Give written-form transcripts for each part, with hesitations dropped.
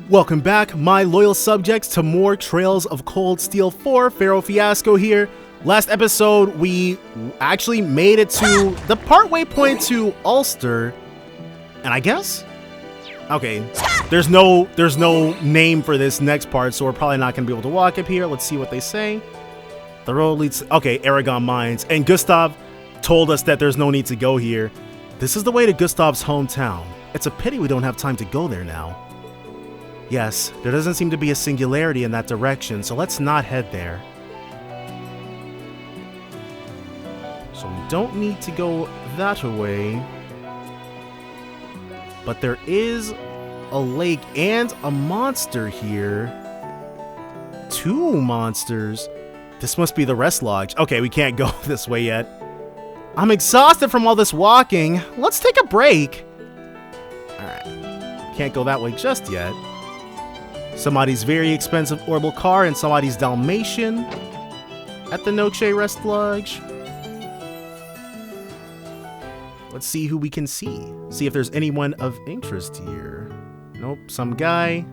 Welcome back, my loyal subjects, to more Trails of Cold Steel 4. Pharaoh Fiasco here. Last episode, we actually made it to the partway point to Ulster. And I guess? Okay, there's no name for this next part, so we're probably not going to be able to walk up here. Let's see what they say. The road leads... Okay, Aragon Mines. And Gustav told us that there's no need to go here. This is the way to Gustav's hometown. It's a pity we don't have time to go there now. Yes, there doesn't seem to be a singularity in that direction, so let's not head there. So we don't need to go that way. But there is a lake and a monster here. 2 monsters. This must be the rest lodge. Okay, we can't go this way yet. I'm exhausted from all this walking. Let's take a break. Alright. Can't go that way just yet. Somebody's very expensive orbital car and somebody's Dalmatian at the Noche Rest Lodge. Let's see who we can see. See if there's anyone of interest here. Nope, some guy.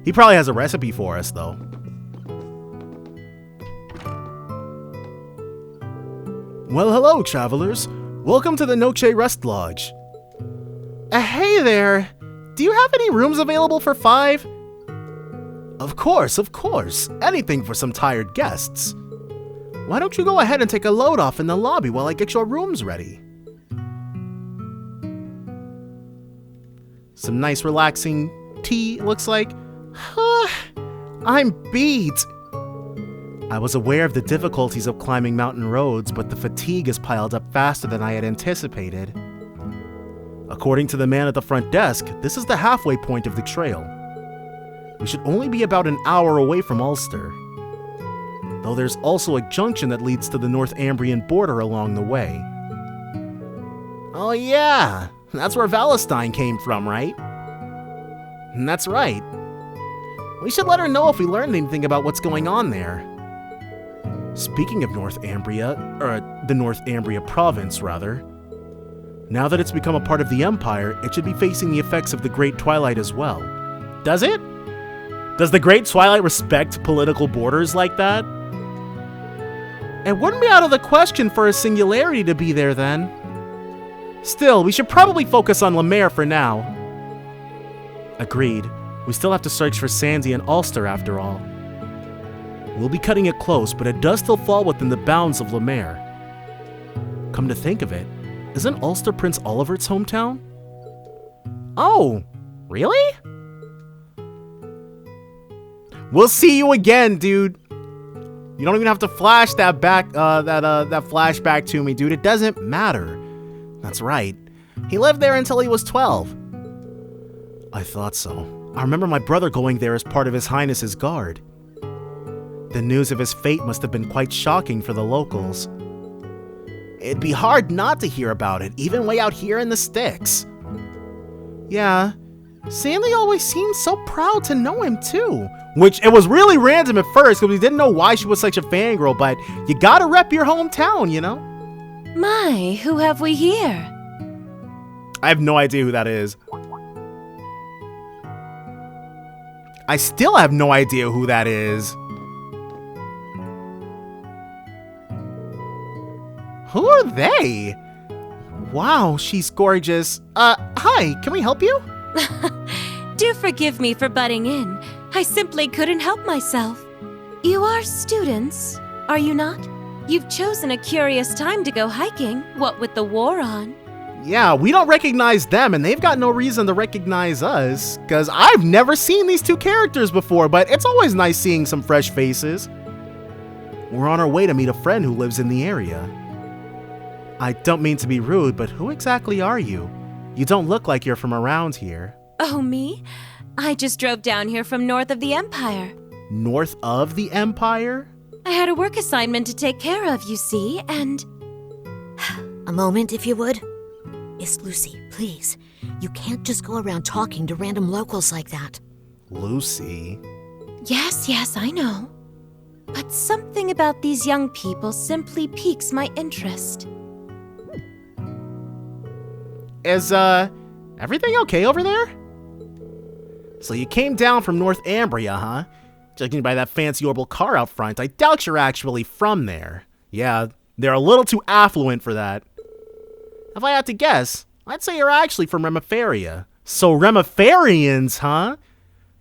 He probably has a recipe for us, though. Well, hello, travelers. Welcome to the Noche Rest Lodge. Hey there. Do you have any rooms available for 5? Of course. Anything for some tired guests. Why don't you go ahead and take a load off in the lobby while I get your rooms ready? Some nice relaxing tea, looks like. I'm beat. I was aware of the difficulties of climbing mountain roads, but the fatigue has piled up faster than I had anticipated. According to the man at the front desk, this is the halfway point of the trail. We should only be about an hour away from Ulster, though there's also a junction that leads to the Northumbrian border along the way. Oh yeah, that's where Valestein came from, right? That's right. We should let her know if we learned anything about what's going on there. Speaking of Northumbria, or the Northumbria province, rather, now that it's become a part of the Empire, it should be facing the effects of the Great Twilight as well. Does it? Does the Great Twilight respect political borders like that? It wouldn't be out of the question for a singularity to be there then. Still, we should probably focus on Lemaire for now. Agreed. We still have to search for Sandy and Alster after all. We'll be cutting it close, but it does still fall within the bounds of Lemaire. Come to think of it, isn't Ulster Prince Olivert's hometown? Oh, really? We'll see you again, dude. You don't even have to flash that flashback to me, dude. It doesn't matter. That's right. He lived there until he was 12. I thought so. I remember my brother going there as part of His Highness's guard. The news of his fate must have been quite shocking for the locals. It'd be hard not to hear about it, even way out here in the sticks. Yeah, Sandy always seemed so proud to know him too. Which, it was really random at first, because we didn't know why she was such a fangirl, but you gotta rep your hometown, you know? My, who have we here? I have no idea who that is. I still have no idea who that is. Who are they? Wow, she's gorgeous. Hi, can we help you? Do forgive me for butting in. I simply couldn't help myself. You are students, are you not? You've chosen a curious time to go hiking, what with the war on. Yeah, we don't recognize them, and they've got no reason to recognize us, because I've never seen these 2 characters before, but it's always nice seeing some fresh faces. We're on our way to meet a friend who lives in the area. I don't mean to be rude, but who exactly are you? You don't look like you're from around here. Oh, me? I just drove down here from north of the Empire. North of the Empire? I had a work assignment to take care of, you see, and... A moment, if you would. Miss Lucy, please. You can't just go around talking to random locals like that. Lucy? Yes, I know. But something about these young people simply piques my interest. Is, everything okay over there? So you came down from Northumbria, huh? Judging by that fancy orbital car out front, I doubt you're actually from there. Yeah, they're a little too affluent for that. If I had to guess, I'd say you're actually from Remifaria. So Remifarians, huh?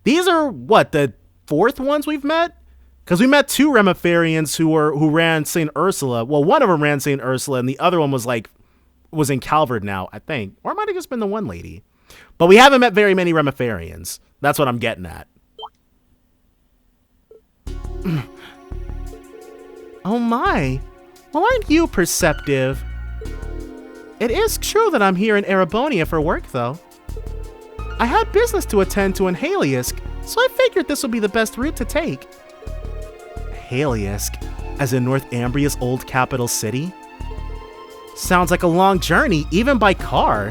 These are, what, the fourth ones we've met? Because we met 2 Remifarians who ran St. Ursula. Well, one of them ran St. Ursula, and the other one was in Calvert now, I think. Or it might have just been the one lady. But we haven't met very many Remifarians. That's what I'm getting at. Oh my. Well, aren't you perceptive? It is true that I'm here in Erebonia for work, though. I had business to attend to in Haliusk, so I figured this would be the best route to take. Haliusk, as in Northumbria's old capital city? Sounds like a long journey, even by car.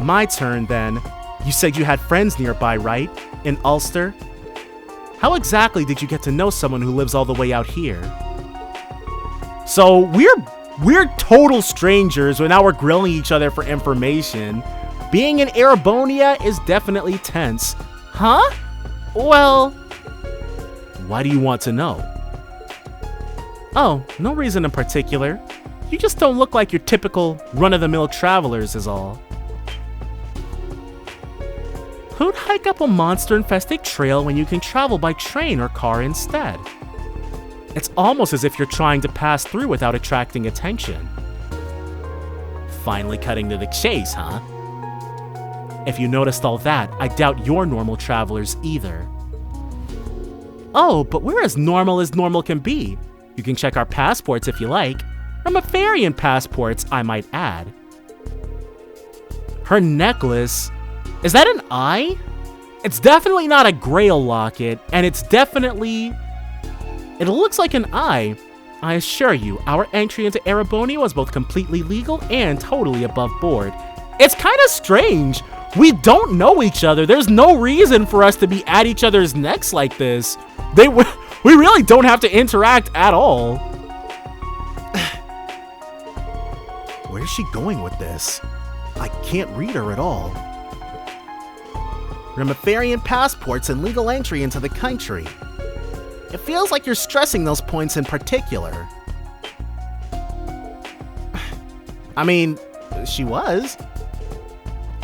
My turn, then. You said you had friends nearby, right? In Ulster? How exactly did you get to know someone who lives all the way out here? So, we're total strangers, but now we're grilling each other for information. Being in Erebonia is definitely tense. Huh? Well, why do you want to know? Oh, no reason in particular. You just don't look like your typical run-of-the-mill travelers is all. Who'd hike up a monster-infested trail when you can travel by train or car instead? It's almost as if you're trying to pass through without attracting attention. Finally cutting to the chase, huh? If you noticed all that, I doubt you're normal travelers either. Oh, but we're as normal can be. You can check our passports if you like. Remifarian passports, I might add. Her necklace... Is that an eye? It's definitely not a grail locket, and it looks like an eye. I assure you, our entry into Erebonia was both completely legal and totally above board. It's kind of strange. We don't know each other. There's no reason for us to be at each other's necks like this. We really don't have to interact at all. Where's she going with this? I can't read her at all. Remifarian passports and legal entry into the country. It feels like you're stressing those points in particular. I mean, she was.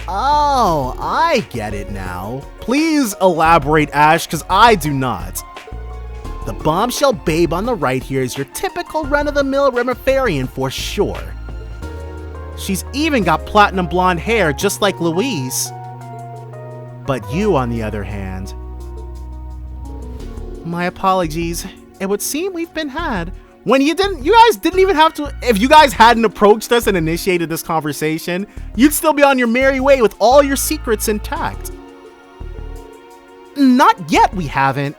Oh, I get it now. Please elaborate, Ash, because I do not. The bombshell babe on the right here is your typical run-of-the-mill Remifarian for sure. She's even got platinum blonde hair just like Louise. But you, on the other hand... My apologies. It would seem we've been had. When you guys didn't even have to... If you guys hadn't approached us and initiated this conversation, you'd still be on your merry way with all your secrets intact. Not yet, we haven't.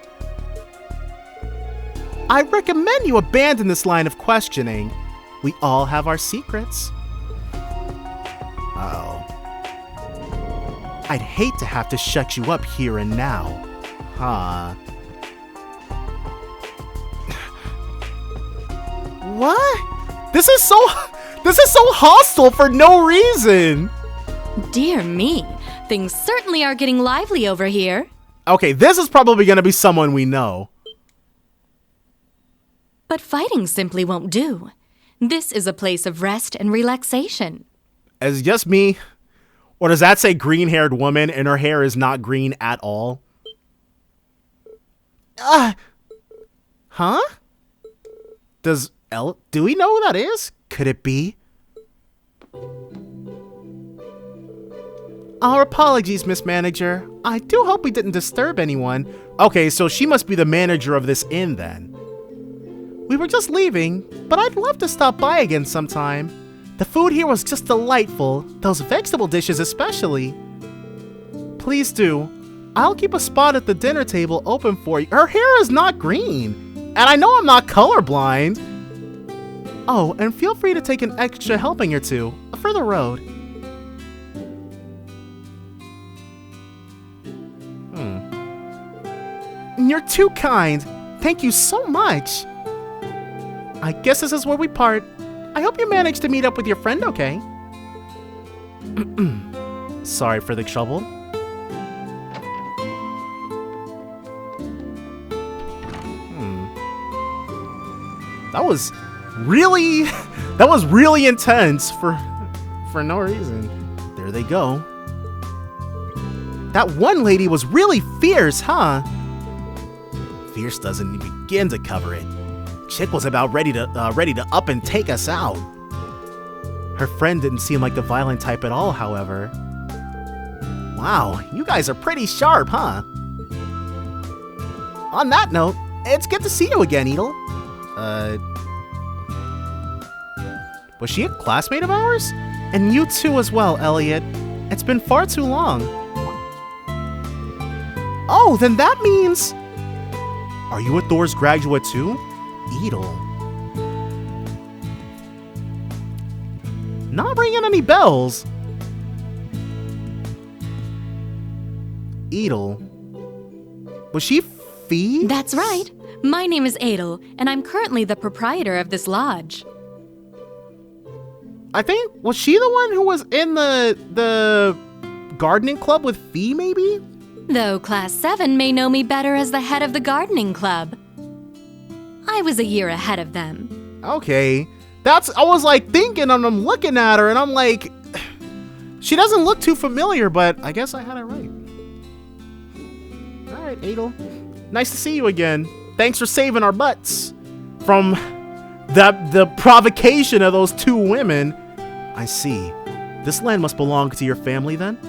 I recommend you abandon this line of questioning. We all have our secrets. Uh-oh. I'd hate to have to shut you up here and now. Huh. What? This is so hostile for no reason. Dear me, things certainly are getting lively over here. Okay, this is probably going to be someone we know. But fighting simply won't do. This is a place of rest and relaxation. As just me? Or does that say green-haired woman and her hair is not green at all? Huh? Do we know who that is? Could it be? Our apologies, Miss Manager. I do hope we didn't disturb anyone. Okay, so she must be the manager of this inn then. We were just leaving, but I'd love to stop by again sometime. The food here was just delightful, those vegetable dishes especially. Please do. I'll keep a spot at the dinner table open for you. Her hair is not green, and I know I'm not colorblind. Oh, and feel free to take an extra helping or two for the road. You're too kind. Thank you so much. I guess this is where we part. I hope you managed to meet up with your friend okay. Sorry for the trouble. That was really intense for no reason. There they go. That one lady was really fierce, huh? Fierce doesn't even begin to cover it. Chick was about ready to up and take us out. Her friend didn't seem like the violent type at all, however. Wow, you guys are pretty sharp, huh? On that note, it's good to see you again, Edel. Was she a classmate of ours? And you too as well, Elliot. It's been far too long. Oh, then that means... Are you a Thor's graduate too? Edel. Not ringing any bells. Edel. Was she Fee? That's right. My name is Adel, and I'm currently the proprietor of this lodge. I think, was she the one who was in the gardening club with Fee, maybe? Though Class 7 may know me better as the head of the gardening club. I was a year ahead of them. Okay. I was like thinking, and I'm looking at her, and I'm like, she doesn't look too familiar, but I guess I had it right. All right, Adel. Nice to see you again. Thanks for saving our butts from the provocation of those two women. I see. This land must belong to your family then?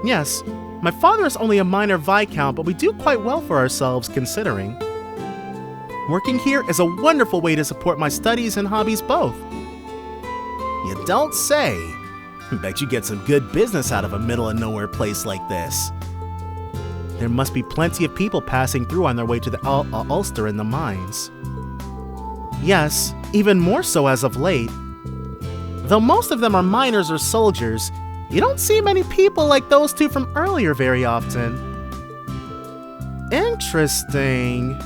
Yes. My father is only a minor viscount, but we do quite well for ourselves considering. Working here is a wonderful way to support my studies and hobbies both. You don't say. Bet you get some good business out of a middle of nowhere place like this. There must be plenty of people passing through on their way to the Ulster in the mines. Yes, even more so as of late. Though most of them are miners or soldiers, you don't see many people like those two from earlier very often. Interesting.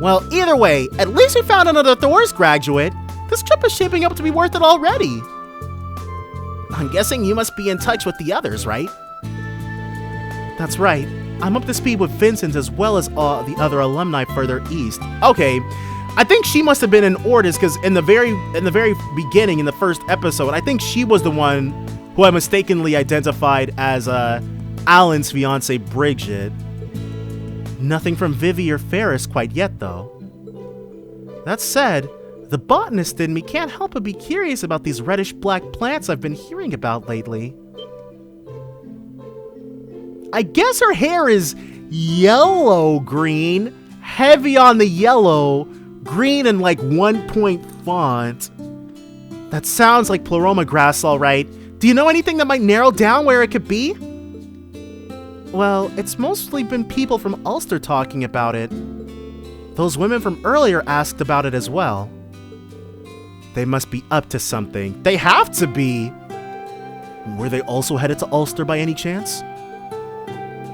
Well, either way, at least we found another Thor's graduate. This trip is shaping up to be worth it already. I'm guessing you must be in touch with the others, right? That's right. I'm up to speed with Vincent as well as the other alumni further east. Okay, I think she must have been in Ordis because in the very beginning, in the first episode, I think she was the one who I mistakenly identified as Alan's fiancée, Bridget. Nothing from Vivi or Ferris quite yet, though. That said, the botanist in me can't help but be curious about these reddish-black plants I've been hearing about lately. I guess her hair is yellow-green, heavy on the yellow, green and like 1-point font. That sounds like pleroma grass, all right. Do you know anything that might narrow down where it could be? Well, it's mostly been people from Ulster talking about it. Those women from earlier asked about it as well. They must be up to something. They have to be! Were they also headed to Ulster by any chance?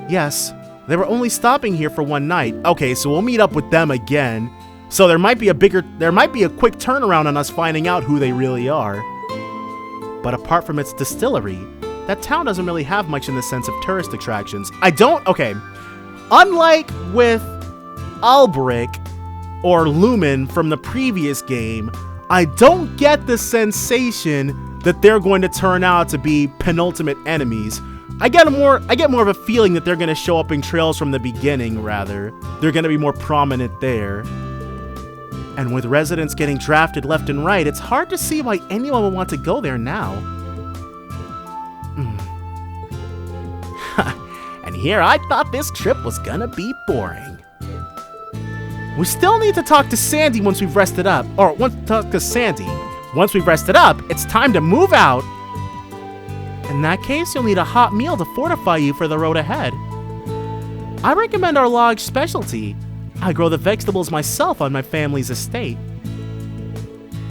Yes, they were only stopping here for one night. Okay, so we'll meet up with them again. So there might be a quick turnaround on us finding out who they really are. But apart from its distillery, that town doesn't really have much in the sense of tourist attractions. Okay. Unlike with Albrecht or Lumen from the previous game, I don't get the sensation that they're going to turn out to be penultimate enemies. I get more of a feeling that they're going to show up in trails from the beginning, rather. They're going to be more prominent there. And with residents getting drafted left and right, it's hard to see why anyone would want to go there now. And here I thought this trip was gonna be boring. We still need to talk to Sandy once we've rested up. Once we've rested up, it's time to move out. In that case, you'll need a hot meal to fortify you for the road ahead. I recommend our lodge specialty. I grow the vegetables myself on my family's estate.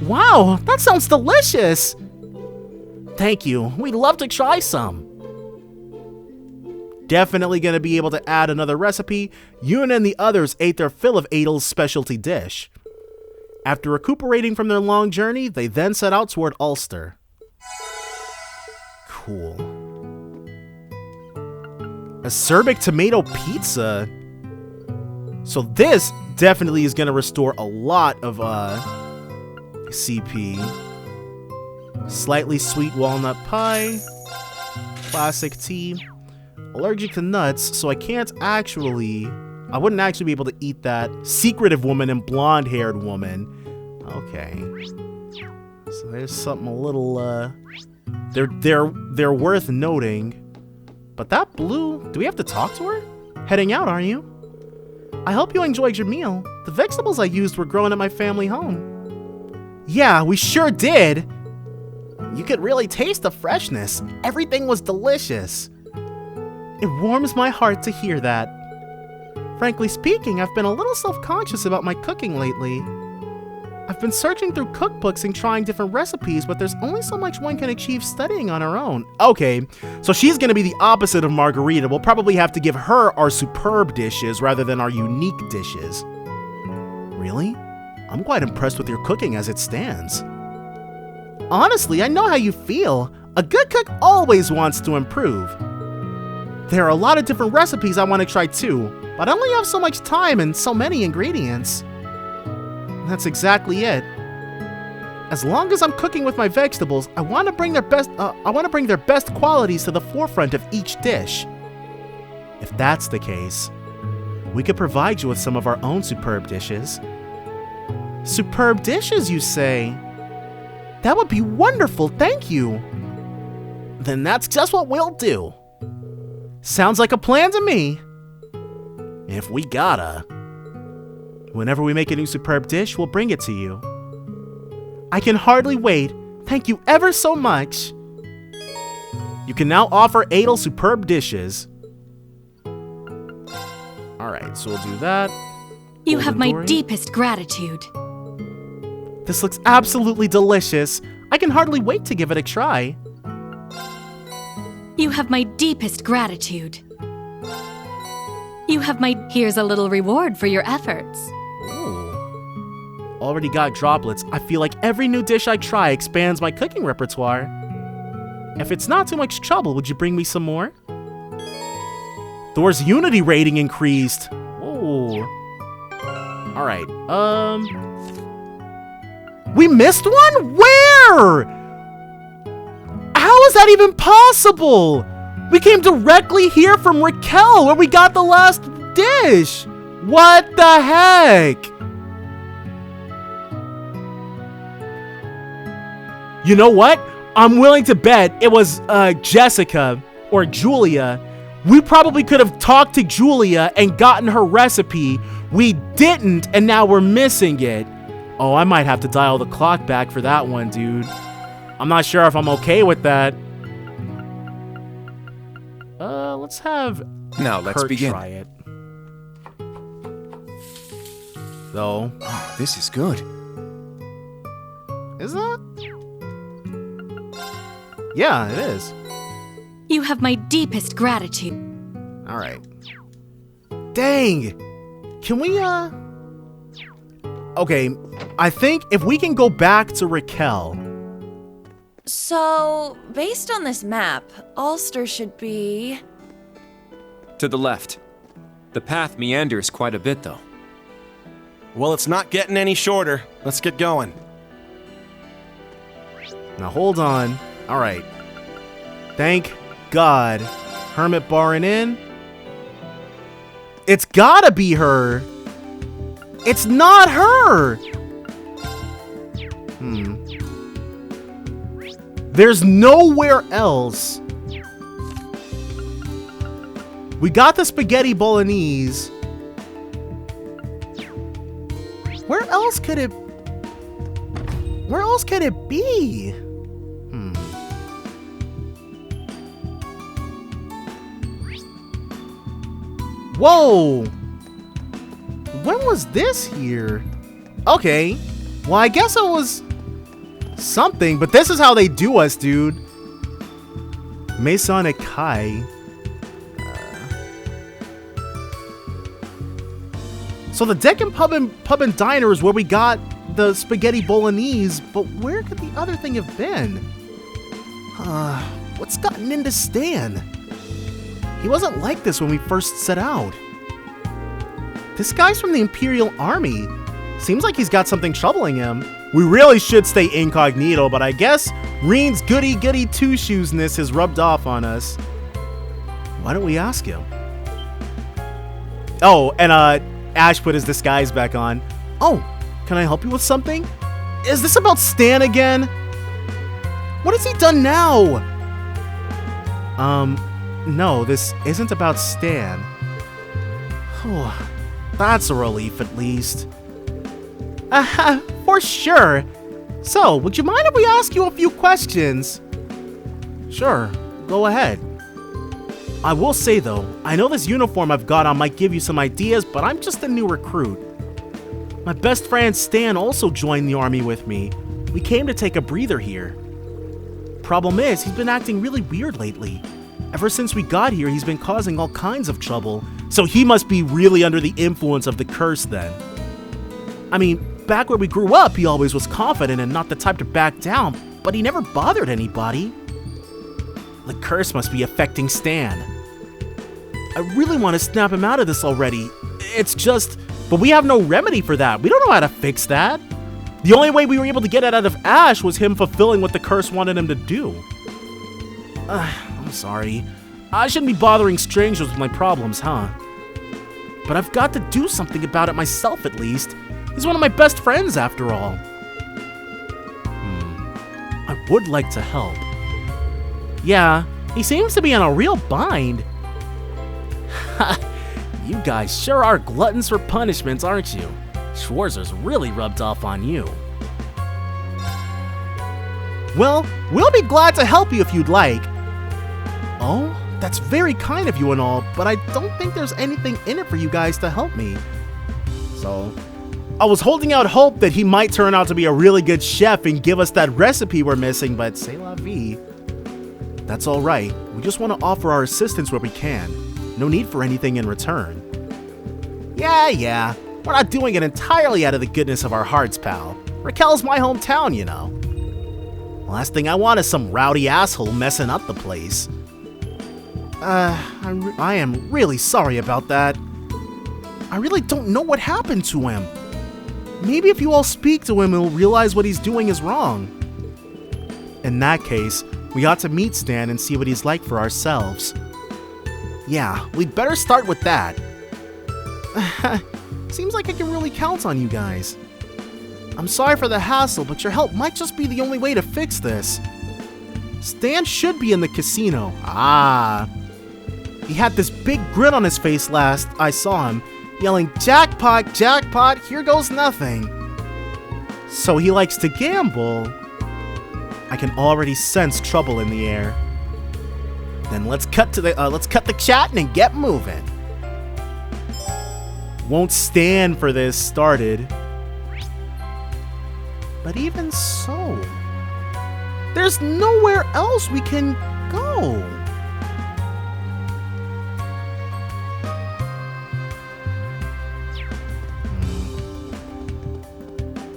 Wow, that sounds delicious! Thank you, we'd love to try some. Definitely going to be able to add another recipe. Yuna and the others ate their fill of Adel's specialty dish. After recuperating from their long journey, they then set out toward Alster. Cool. Acerbic tomato pizza. So this definitely is going to restore a lot of CP. Slightly sweet walnut pie. Classic tea. Allergic to nuts, so I wouldn't actually be able to eat that. Secretive woman and blonde-haired woman. Okay. So there's something a little, they're worth noting. But that blue, do we have to talk to her? Heading out, aren't you? I hope you enjoyed your meal. The vegetables I used were grown at my family home. Yeah, we sure did. You could really taste the freshness. Everything was delicious. It warms my heart to hear that. Frankly speaking, I've been a little self-conscious about my cooking lately. I've been searching through cookbooks and trying different recipes, but there's only so much one can achieve studying on her own. Okay, so she's gonna be the opposite of Margarita. We'll probably have to give her our superb dishes rather than our unique dishes. Really? I'm quite impressed with your cooking as it stands. Honestly, I know how you feel. A good cook always wants to improve. There are a lot of different recipes I want to try too, but I only have so much time and so many ingredients. That's exactly it. As long as I'm cooking with my vegetables, I want to bring their best qualities to the forefront of each dish. If that's the case, we could provide you with some of our own superb dishes. Superb dishes, you say? That would be wonderful, thank you. Then that's just what we'll do. Sounds like a plan to me. If we gotta. Whenever we make a new superb dish, we'll bring it to you. I can hardly wait. Thank you ever so much. You can now offer Adel superb dishes. Alright, so we'll do that. You have my Dory. deepest gratitude. This looks absolutely delicious. I can hardly wait to give it a try. You have my deepest gratitude. Here's a little reward for your efforts. Ooh. Already got droplets. I feel like every new dish I try expands my cooking repertoire. If it's not too much trouble, would you bring me some more? Thor's Unity rating increased. Ooh. Alright, we missed one? Where? How is that even possible? We came directly here from Raquel, where we got the last dish. What the heck? You know what? I'm willing to bet it was Jessica or Julia. We probably could have talked to Julia and gotten her recipe. We didn't, and now we're missing it. Oh, I might have to dial the clock back for that one, dude. I'm not sure if I'm okay with that. Let's have let's Kurt begin. try it. Though. Oh, this is good. Is that? Yeah, it is. You have my deepest gratitude. Alright. Dang! Can we, Okay, I think if we can go back to Raquel. So, based on this map, Alster should be... To the left. The path meanders quite a bit, though. Well, it's not getting any shorter. Let's get going. Now hold on. Alright. Thank God. Hermit Barring in. It's gotta be her. It's not her. There's nowhere else. We got the spaghetti bolognese. Where else could it be? Whoa! When was this here? Okay. Well, I guess it was something, but this is how they do us, dude. Masonic Kai. So the Deccan Pub and Diner is where we got the spaghetti bolognese, but where could the other thing have been? What's gotten into Stan? He wasn't like this when we first set out. This guy's from the Imperial Army. Seems like he's got something troubling him. We really should stay incognito, but I guess Reen's goody-goody two-shoesness has rubbed off on us. Why don't we ask him? Oh, and Ash put his disguise back on. Oh, can I help you with something? Is this about Stan again? What has he done now? No, this isn't about Stan. Oh, that's a relief at least. For sure. So, would you mind if we ask you a few questions? Sure, go ahead. I will say though, I know this uniform I've got on might give you some ideas, but I'm just a new recruit. My best friend Stan also joined the army with me. We came to take a breather here. Problem is, he's been acting really weird lately. Ever since we got here, he's been causing all kinds of trouble. So he must be really under the influence of the curse then. I mean, back where we grew up, he always was confident and not the type to back down, but he never bothered anybody. The curse must be affecting Stan. I really want to snap him out of this already. It's just, but we have no remedy for that. We don't know how to fix that. The only way we were able to get it out of Ash was him fulfilling what the curse wanted him to do. I'm sorry. I shouldn't be bothering strangers with my problems, huh? But I've got to do something about it myself at least. He's one of my best friends after all. I would like to help. Yeah, he seems to be in a real bind. You guys sure are gluttons for punishments, aren't you? Schwarzer's really rubbed off on you. Well, we'll be glad to help you if you'd like. Oh, that's very kind of you and all, but I don't think there's anything in it for you guys to help me. So, I was holding out hope that he might turn out to be a really good chef and give us that recipe we're missing, but c'est la vie. That's alright, we just want to offer our assistance where we can. No need for anything in return. Yeah, we're not doing it entirely out of the goodness of our hearts, pal. Raquel's my hometown, you know. Last thing I want is some rowdy asshole messing up the place. I am really sorry about that. I really don't know what happened to him. Maybe if you all speak to him, he'll realize what he's doing is wrong. In that case, we ought to meet Stan and see what he's like for ourselves. Yeah, we'd better start with that. Seems like I can really count on you guys. I'm sorry for the hassle, but your help might just be the only way to fix this. Stan should be in the casino. He had this big grin on his face last I saw him, yelling, "Jackpot, jackpot, here goes nothing." So he likes to gamble. I can already sense trouble in the air. Then let's cut the chatting and get moving. Won't stand for this started. But even so, there's nowhere else we can go.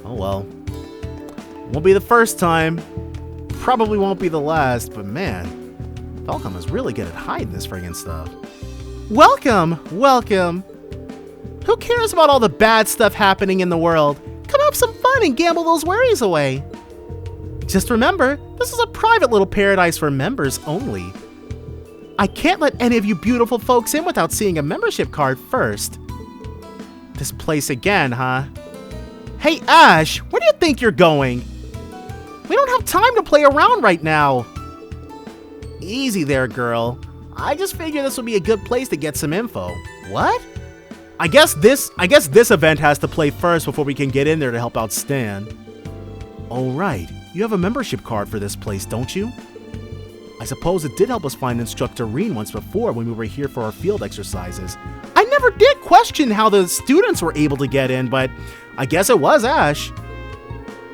Oh well. Won't be the first time. Probably won't be the last, but man, Falcom is really good at hiding this friggin' stuff. Welcome! Who cares about all the bad stuff happening in the world? Come have some fun and gamble those worries away. Just remember, this is a private little paradise for members only. I can't let any of you beautiful folks in without seeing a membership card first. This place again, huh? Hey Ash, where do you think you're going? We don't have time to play around right now. Easy there, girl. I just figured this would be a good place to get some info. What? I guess this event has to play first before we can get in there to help out Stan. Oh right, you have a membership card for this place, don't you? I suppose it did help us find Instructor Reen once before when we were here for our field exercises. I never did question how the students were able to get in, but I guess it was Ash.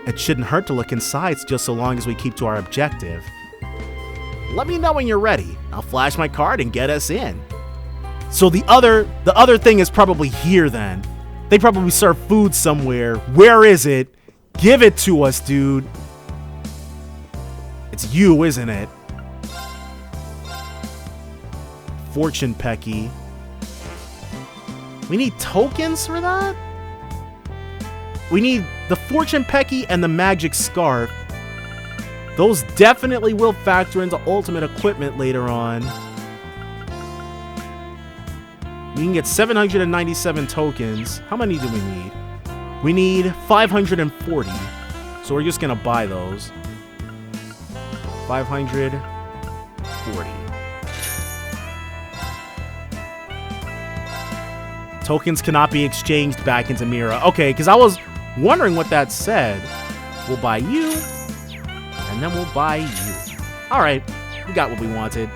It shouldn't hurt to look inside just so long as we keep to our objective. Let me know when you're ready. I'll flash my card and get us in. So the other thing is probably here then. They probably serve food somewhere. Where is it? Give it to us, dude. It's you, isn't it? Fortune Pecky. We need tokens for that? We need the Fortune Pecky and the Magic Scarf. Those definitely will factor into ultimate equipment later on. We can get 797 tokens. How many do we need? We need 540. So we're just gonna buy those. 540. Tokens cannot be exchanged back into Mira. Okay, because I was wondering what that said. We'll buy you. And then we'll buy you. Alright, we got what we wanted.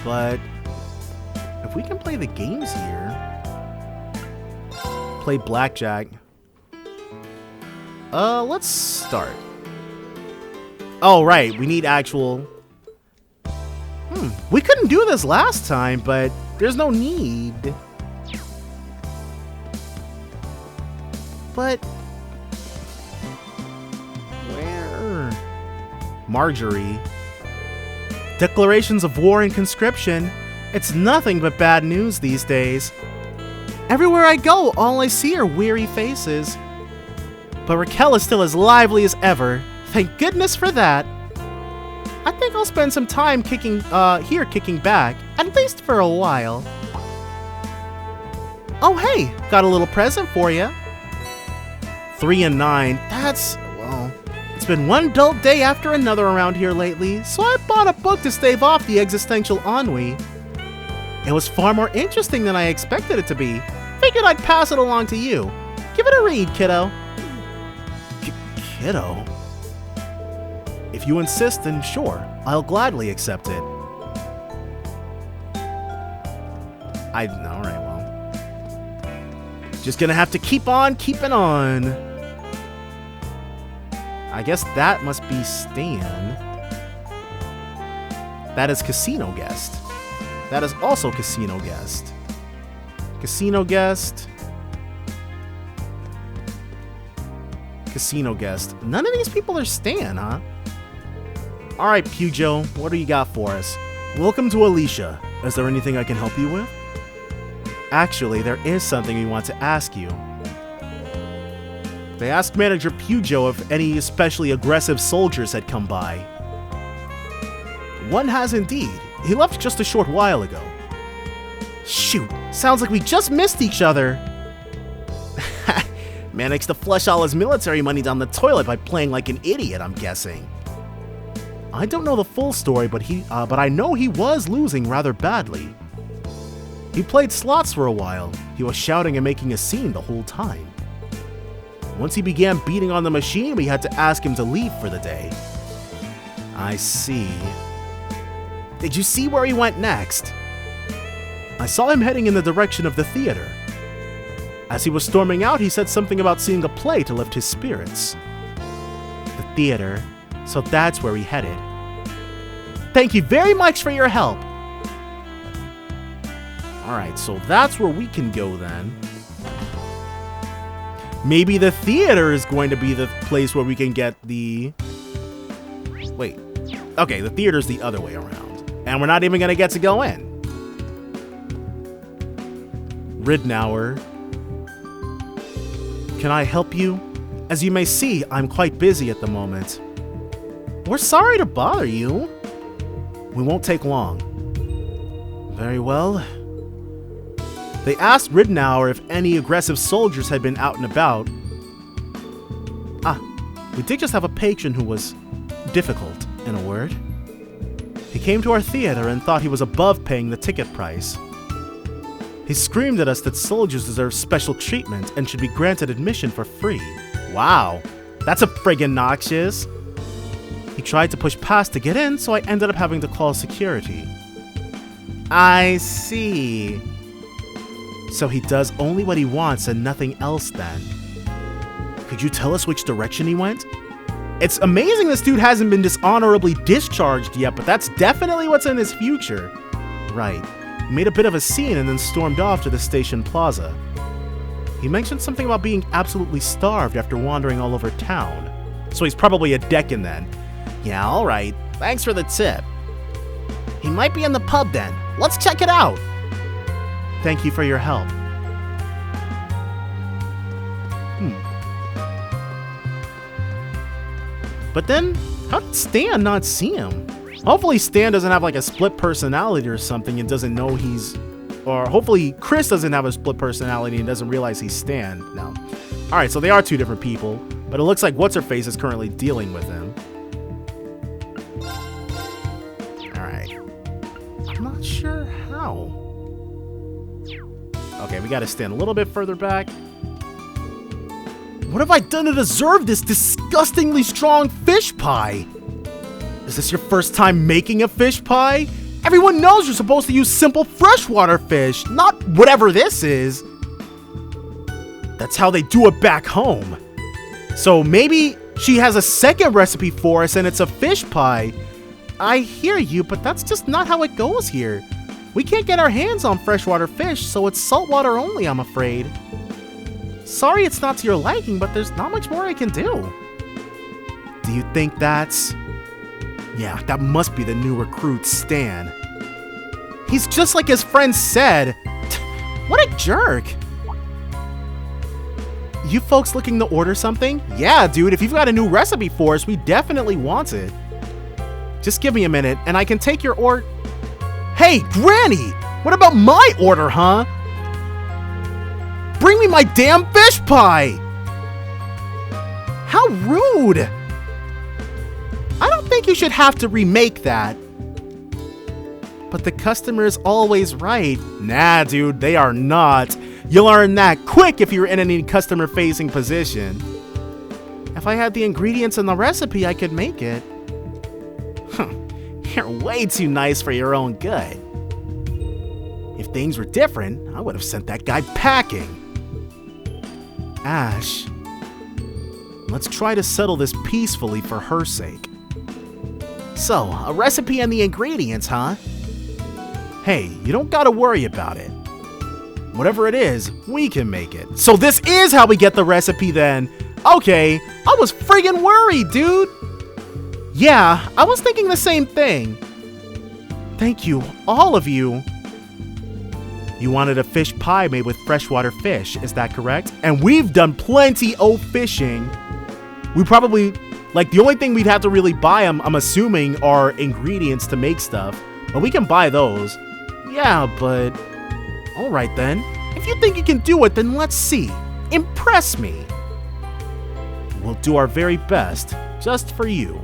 But if we can play the games here. Play blackjack. Let's start. Oh, right, we need actual... We couldn't do this last time, but there's no need. But... where? Marjorie. Declarations of war and conscription. It's nothing but bad news these days. Everywhere I go, all I see are weary faces. But Raquel is still as lively as ever. Thank goodness for that. I think I'll spend some time kicking back, at least for a while. Oh hey, got a little present for you. 3 and 9, that's, well, it's been one dull day after another around here lately, so I bought a book to stave off the existential ennui. It was far more interesting than I expected it to be. Figured I'd pass it along to you. Give it a read, kiddo. Kiddo? If you insist, then sure, I'll gladly accept it. Alright, well. Just gonna have to keep on keeping on. I guess that must be Stan. That is Casino Guest. That is also Casino Guest. Casino Guest. Casino Guest. None of these people are Stan, huh? Alright, Pujo, what do you got for us? Welcome to Alicia. Is there anything I can help you with? Actually, there is something we want to ask you. They asked Manager Pujo if any especially aggressive soldiers had come by. One has indeed. He left just a short while ago. Shoot, sounds like we just missed each other. Managed to flush all his military money down the toilet by playing like an idiot, I'm guessing. I don't know the full story, but I know he was losing rather badly. He played slots for a while. He was shouting and making a scene the whole time. Once he began beating on the machine, we had to ask him to leave for the day. I see. Did you see where he went next? I saw him heading in the direction of the theater. As he was storming out, he said something about seeing a play to lift his spirits. The theater. So that's where he headed. Thank you very much for your help. Alright, so that's where we can go then. Maybe the theater is going to be the place where we can get the... Wait. Okay, the theater's the other way around. And we're not even going to get to go in. Ridnour. Can I help you? As you may see, I'm quite busy at the moment. We're sorry to bother you. We won't take long. Very well. They asked Ridnour if any aggressive soldiers had been out and about. We did just have a patron who was difficult, in a word. He came to our theater and thought he was above paying the ticket price. He screamed at us that soldiers deserve special treatment and should be granted admission for free. Wow, that's a friggin' noxious. He tried to push past to get in, so I ended up having to call security. I see. So he does only what he wants and nothing else then. Could you tell us which direction he went? It's amazing this dude hasn't been dishonorably discharged yet, but that's definitely what's in his future. Right. He made a bit of a scene and then stormed off to the station plaza. He mentioned something about being absolutely starved after wandering all over town. So he's probably a Deccan then. Yeah, alright. Thanks for the tip. He might be in the pub then. Let's check it out. Thank you for your help. But then, how did Stan not see him? Hopefully Stan doesn't have like a split personality or something and doesn't know he's... Or hopefully Chris doesn't have a split personality and doesn't realize he's Stan. No. Alright, so they are two different people. But it looks like What's-Her-Face is currently dealing with him. Alright. I'm not sure how. Okay, we gotta stand a little bit further back. What have I done to deserve this disgustingly strong fish pie? Is this your first time making a fish pie? Everyone knows you're supposed to use simple freshwater fish, not whatever this is. That's how they do it back home. So maybe she has a second recipe for us and it's a fish pie. I hear you, but that's just not how it goes here. We can't get our hands on freshwater fish, so it's saltwater only, I'm afraid. Sorry it's not to your liking, but there's not much more I can do. Do you think that's... Yeah, that must be the new recruit, Stan. He's just like his friend said. What a jerk. You folks looking to order something? Yeah, dude, if you've got a new recipe for us, we definitely want it. Just give me a minute, and I can take your order. Hey, Granny! What about my order, huh? Bring me my damn fish pie! How rude! I don't think you should have to remake that. But the customer is always right. Nah, dude, they are not. You'll learn that quick if you're in any customer-facing position. If I had the ingredients in the recipe, I could make it. You're way too nice for your own good. If things were different, I would have sent that guy packing. Ash, let's try to settle this peacefully for her sake. So, a recipe and the ingredients, huh? Hey, you don't gotta worry about it. Whatever it is, we can make it. So this is how we get the recipe then. Okay, I was friggin' worried, dude. Yeah, I was thinking the same thing. Thank you, all of you. You wanted a fish pie made with freshwater fish, is that correct? And we've done plenty of fishing. We probably, like, the only thing we'd have to really buy, I'm assuming, are ingredients to make stuff. But we can buy those. Yeah, but... Alright then. If you think you can do it, then let's see. Impress me. We'll do our very best, just for you.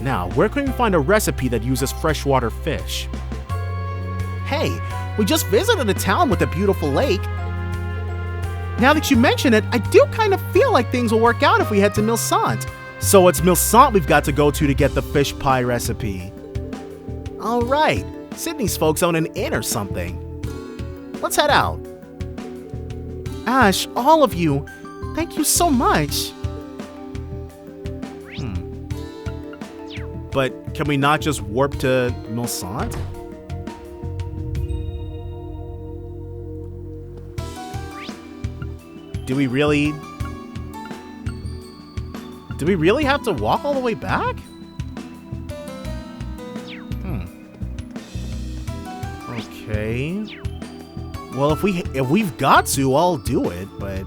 Now, where can we find a recipe that uses freshwater fish? Hey, we just visited a town with a beautiful lake. Now that you mention it, I do kind of feel like things will work out if we head to Milsant. So it's Milsant we've got to go to get the fish pie recipe. Alright, Sydney's folks own an inn or something. Let's head out. Ash, all of you, thank you so much. But can we not just warp to Milsant? Do we really have to walk all the way back? Okay. Well, if we've got to, I'll do it, but...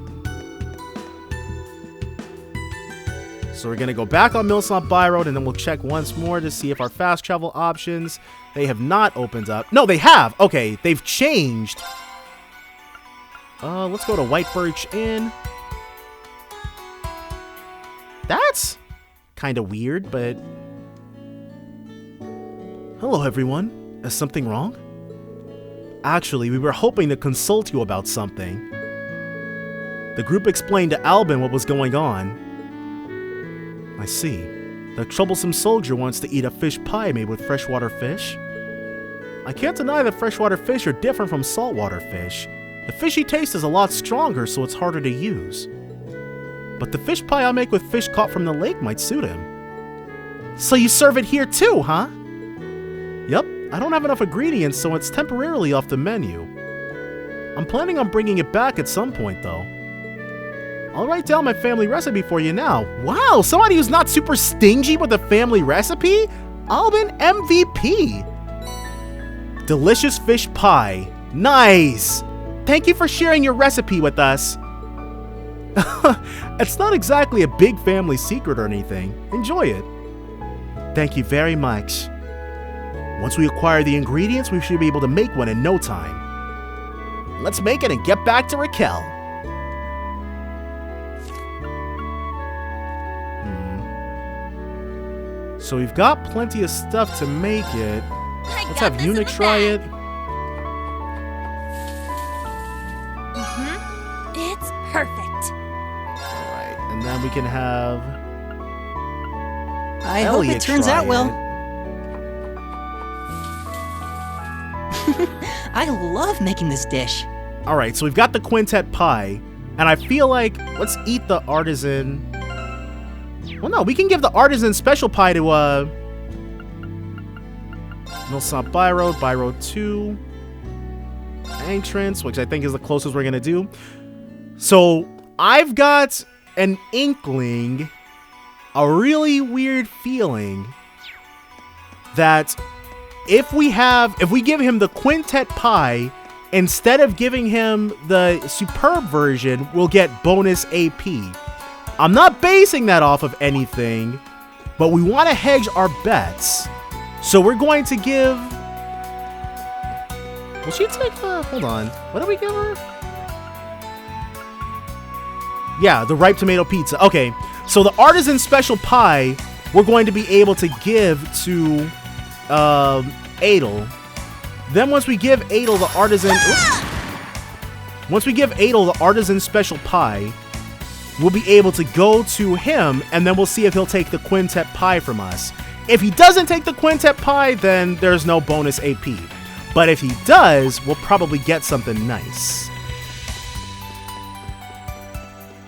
So we're gonna go back on Milsant By Road, and then we'll check once more to see if our fast travel options, they have not opened up. No, they have! Okay, they've changed. Let's go to White Birch Inn. That's kind of weird, but... Hello, everyone. Is something wrong? Actually, we were hoping to consult you about something. The group explained to Albin what was going on. I see. The troublesome soldier wants to eat a fish pie made with freshwater fish. I can't deny that freshwater fish are different from saltwater fish. The fishy taste is a lot stronger, so it's harder to use. But the fish pie I make with fish caught from the lake might suit him. So you serve it here too, huh? Yep, I don't have enough ingredients, so it's temporarily off the menu. I'm planning on bringing it back at some point, though. I'll write down my family recipe for you now. Wow, somebody who's not super stingy with a family recipe? Alban MVP. Delicious fish pie. Nice. Thank you for sharing your recipe with us. It's not exactly a big family secret or anything. Enjoy it. Thank you very much. Once we acquire the ingredients, we should be able to make one in no time. Let's make it and get back to Raquel. So we've got plenty of stuff to make it. Let's have Unit try it. It's perfect. Alright, and then we can have I Elliot hope it turns try out well. it. I love making this dish. Alright, so we've got the quintet pie, and I feel like let's eat the artisan. Well, no, we can give the artisan special pie to Milsant By Road 2 entrance, which I think is the closest we're gonna do. So I've got an inkling, a really weird feeling that if we give him the quintet pie instead of giving him the superb version, we'll get bonus AP. I'm not basing that off of anything, but we want to hedge our bets. So we're going to give... Will she take the... Hold on. What did we give her? Yeah, the ripe tomato pizza. Okay, so the artisan special pie, we're going to be able to give to Adel. Then once we give Adel the artisan... Once we give Adel the artisan special pie, we'll be able to go to him, and then we'll see if he'll take the quintet pie from us. If he doesn't take the quintet pie, then there's no bonus AP. But if he does, we'll probably get something nice.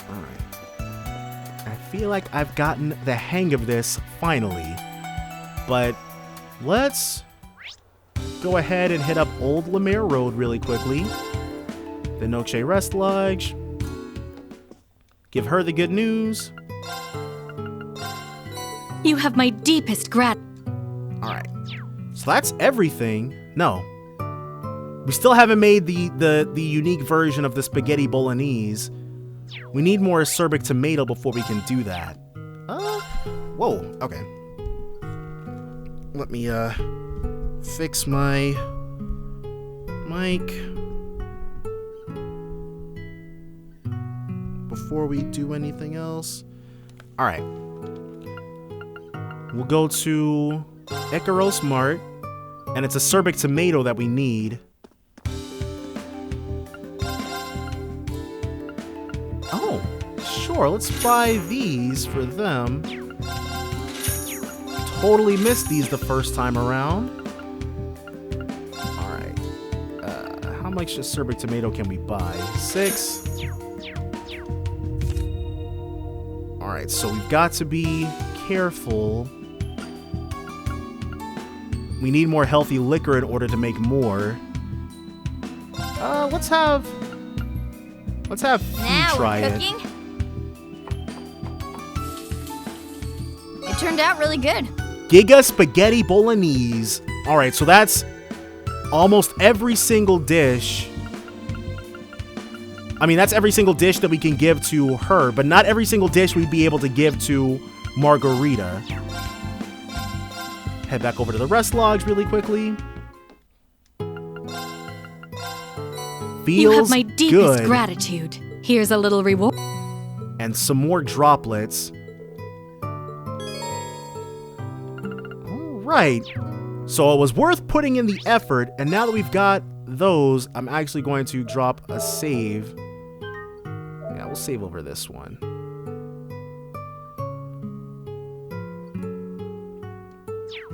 Alright. I feel like I've gotten the hang of this finally. But let's go ahead and hit up Old Lemaire Road really quickly. The Noche Rest Lodge. Give her the good news. You have my deepest Alright. So that's everything. No. We still haven't made the unique version of the spaghetti bolognese. We need more acerbic tomato before we can do that. Whoa, okay. Let me fix my mic before we do anything else. Alright. We'll go to Ikaros Mart, and it's acerbic tomato that we need. Oh, sure, let's buy these for them. Totally missed these the first time around. Alright. How much acerbic tomato can we buy? 6. Alright, so we've got to be careful. We need more healthy liquor in order to make more. Let's have Now try we're it. cooking. It turned out really good. Giga Spaghetti Bolognese. Alright, so that's almost every single dish. I mean, that's every single dish that we can give to her, but not every single dish we'd be able to give to Margarita. Head back over to the rest lodge really quickly. Feels You have my deepest good. gratitude. Here's a little reward. And some more droplets. Alright. So it was worth putting in the effort, and now that we've got those, I'm actually going to drop a save. Yeah, we'll save over this one.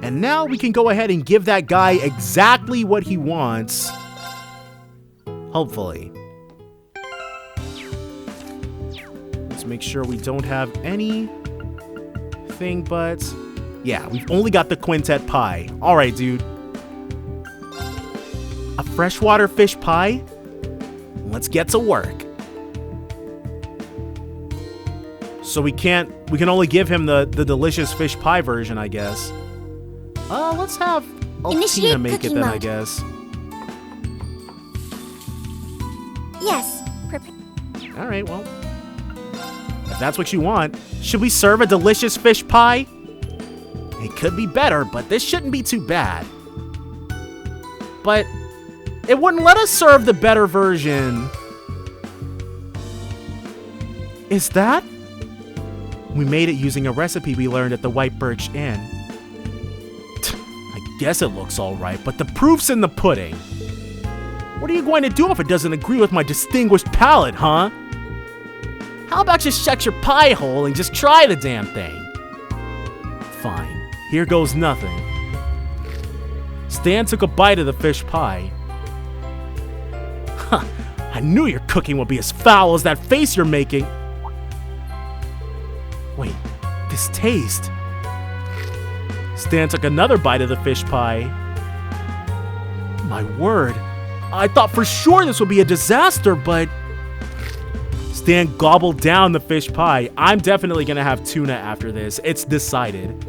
And now we can go ahead and give that guy exactly what he wants. Hopefully. Let's make sure we don't have anything but... Yeah, we've only got the quintet pie. Alright, dude. A freshwater fish pie? Let's get to work. So we can only give him the delicious fish pie version, I guess. Let's have Altina Initiate make it cooking then, I mode. guess. Yes. Alright, well. If that's what you want, should we serve a delicious fish pie? It could be better, but this shouldn't be too bad. But it wouldn't let us serve the better version. Is that? We made it using a recipe we learned at the White Birch Inn. I guess it looks alright, but the proof's in the pudding. What are you going to do if it doesn't agree with my distinguished palate, huh? How about just shut your pie hole and just try the damn thing? Fine, here goes nothing. Stan took a bite of the fish pie. Huh, I knew your cooking would be as foul as that face you're making. Wait, this taste. Stan took another bite of the fish pie. My word, I thought for sure this would be a disaster, but... Stan gobbled down the fish pie. I'm definitely gonna have tuna after this. It's decided.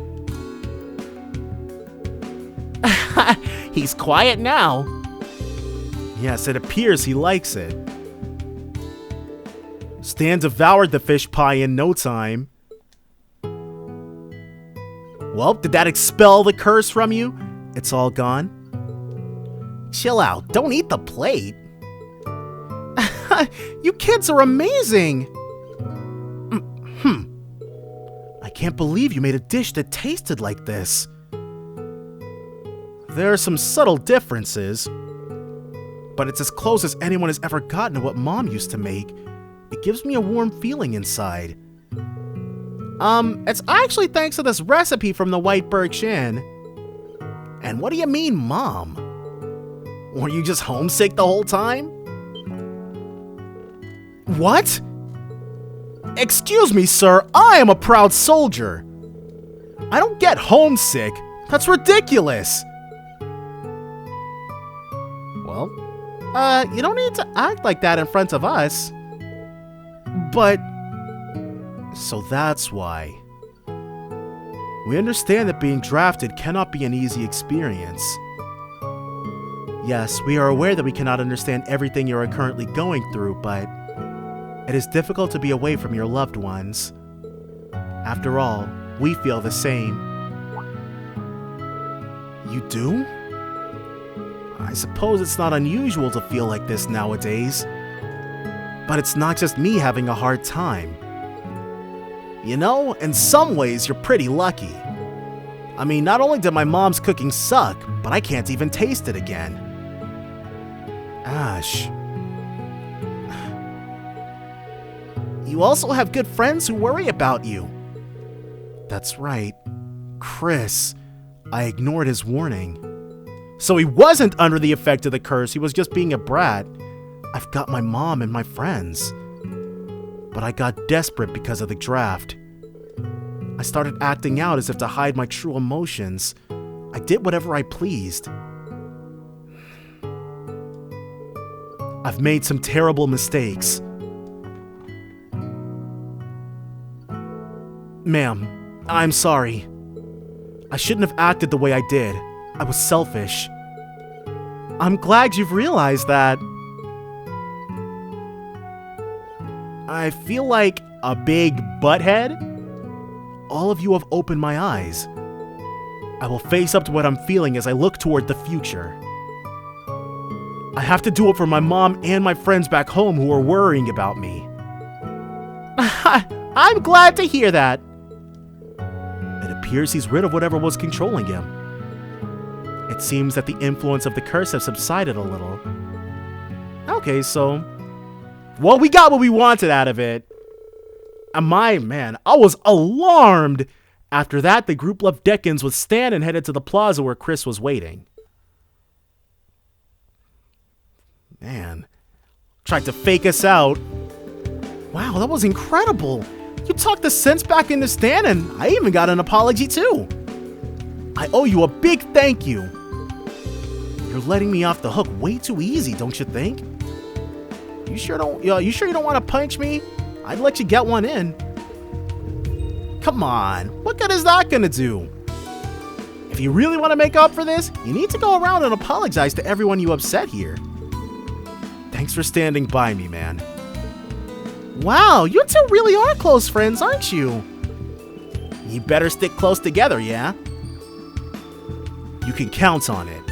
He's quiet now. Yes, it appears he likes it. Stan devoured the fish pie in no time. Well, did that expel the curse from you? It's all gone? Chill out. Don't eat the plate. You kids are amazing. I can't believe you made a dish that tasted like this. There are some subtle differences, but it's as close as anyone has ever gotten to what Mom used to make. It gives me a warm feeling inside. It's actually thanks to this recipe from the White Birch Inn. And what do you mean, Mom? Were you just homesick the whole time? What? Excuse me, sir, I am a proud soldier. I don't get homesick. That's ridiculous. Well, you don't need to act like that in front of us. But... so that's why. We understand that being drafted cannot be an easy experience. Yes, we are aware that we cannot understand everything you are currently going through, but it is difficult to be away from your loved ones. After all, we feel the same. You do? I suppose it's not unusual to feel like this nowadays. But it's not just me having a hard time. You know, in some ways, you're pretty lucky. I mean, not only did my mom's cooking suck, but I can't even taste it again. Ash. You also have good friends who worry about you. That's right. Chris. I ignored his warning. So he wasn't under the effect of the curse, he was just being a brat. I've got my mom and my friends. But I got desperate because of the draft. I started acting out as if to hide my true emotions. I did whatever I pleased. I've made some terrible mistakes. Ma'am, I'm sorry. I shouldn't have acted the way I did. I was selfish. I'm glad you've realized that. I feel like a big butthead. All of you have opened my eyes. I will face up to what I'm feeling as I look toward the future. I have to do it for my mom and my friends back home who are worrying about me. I'm glad to hear that. It appears he's rid of whatever was controlling him. It seems that the influence of the curse has subsided a little. Okay, so... well, we got what we wanted out of it. And I was alarmed. After that, the group left Deckens with Stan and headed to the plaza where Chris was waiting. Man, tried to fake us out. Wow, that was incredible. You talked the sense back into Stan, and I even got an apology too. I owe you a big thank you. You're letting me off the hook way too easy, don't you think? You sure you don't want to punch me? I'd let you get one in. Come on, what good is that gonna do? If you really want to make up for this, you need to go around and apologize to everyone you upset here. Thanks for standing by me, man. Wow, you two really are close friends, aren't you? You better stick close together, yeah? You can count on it.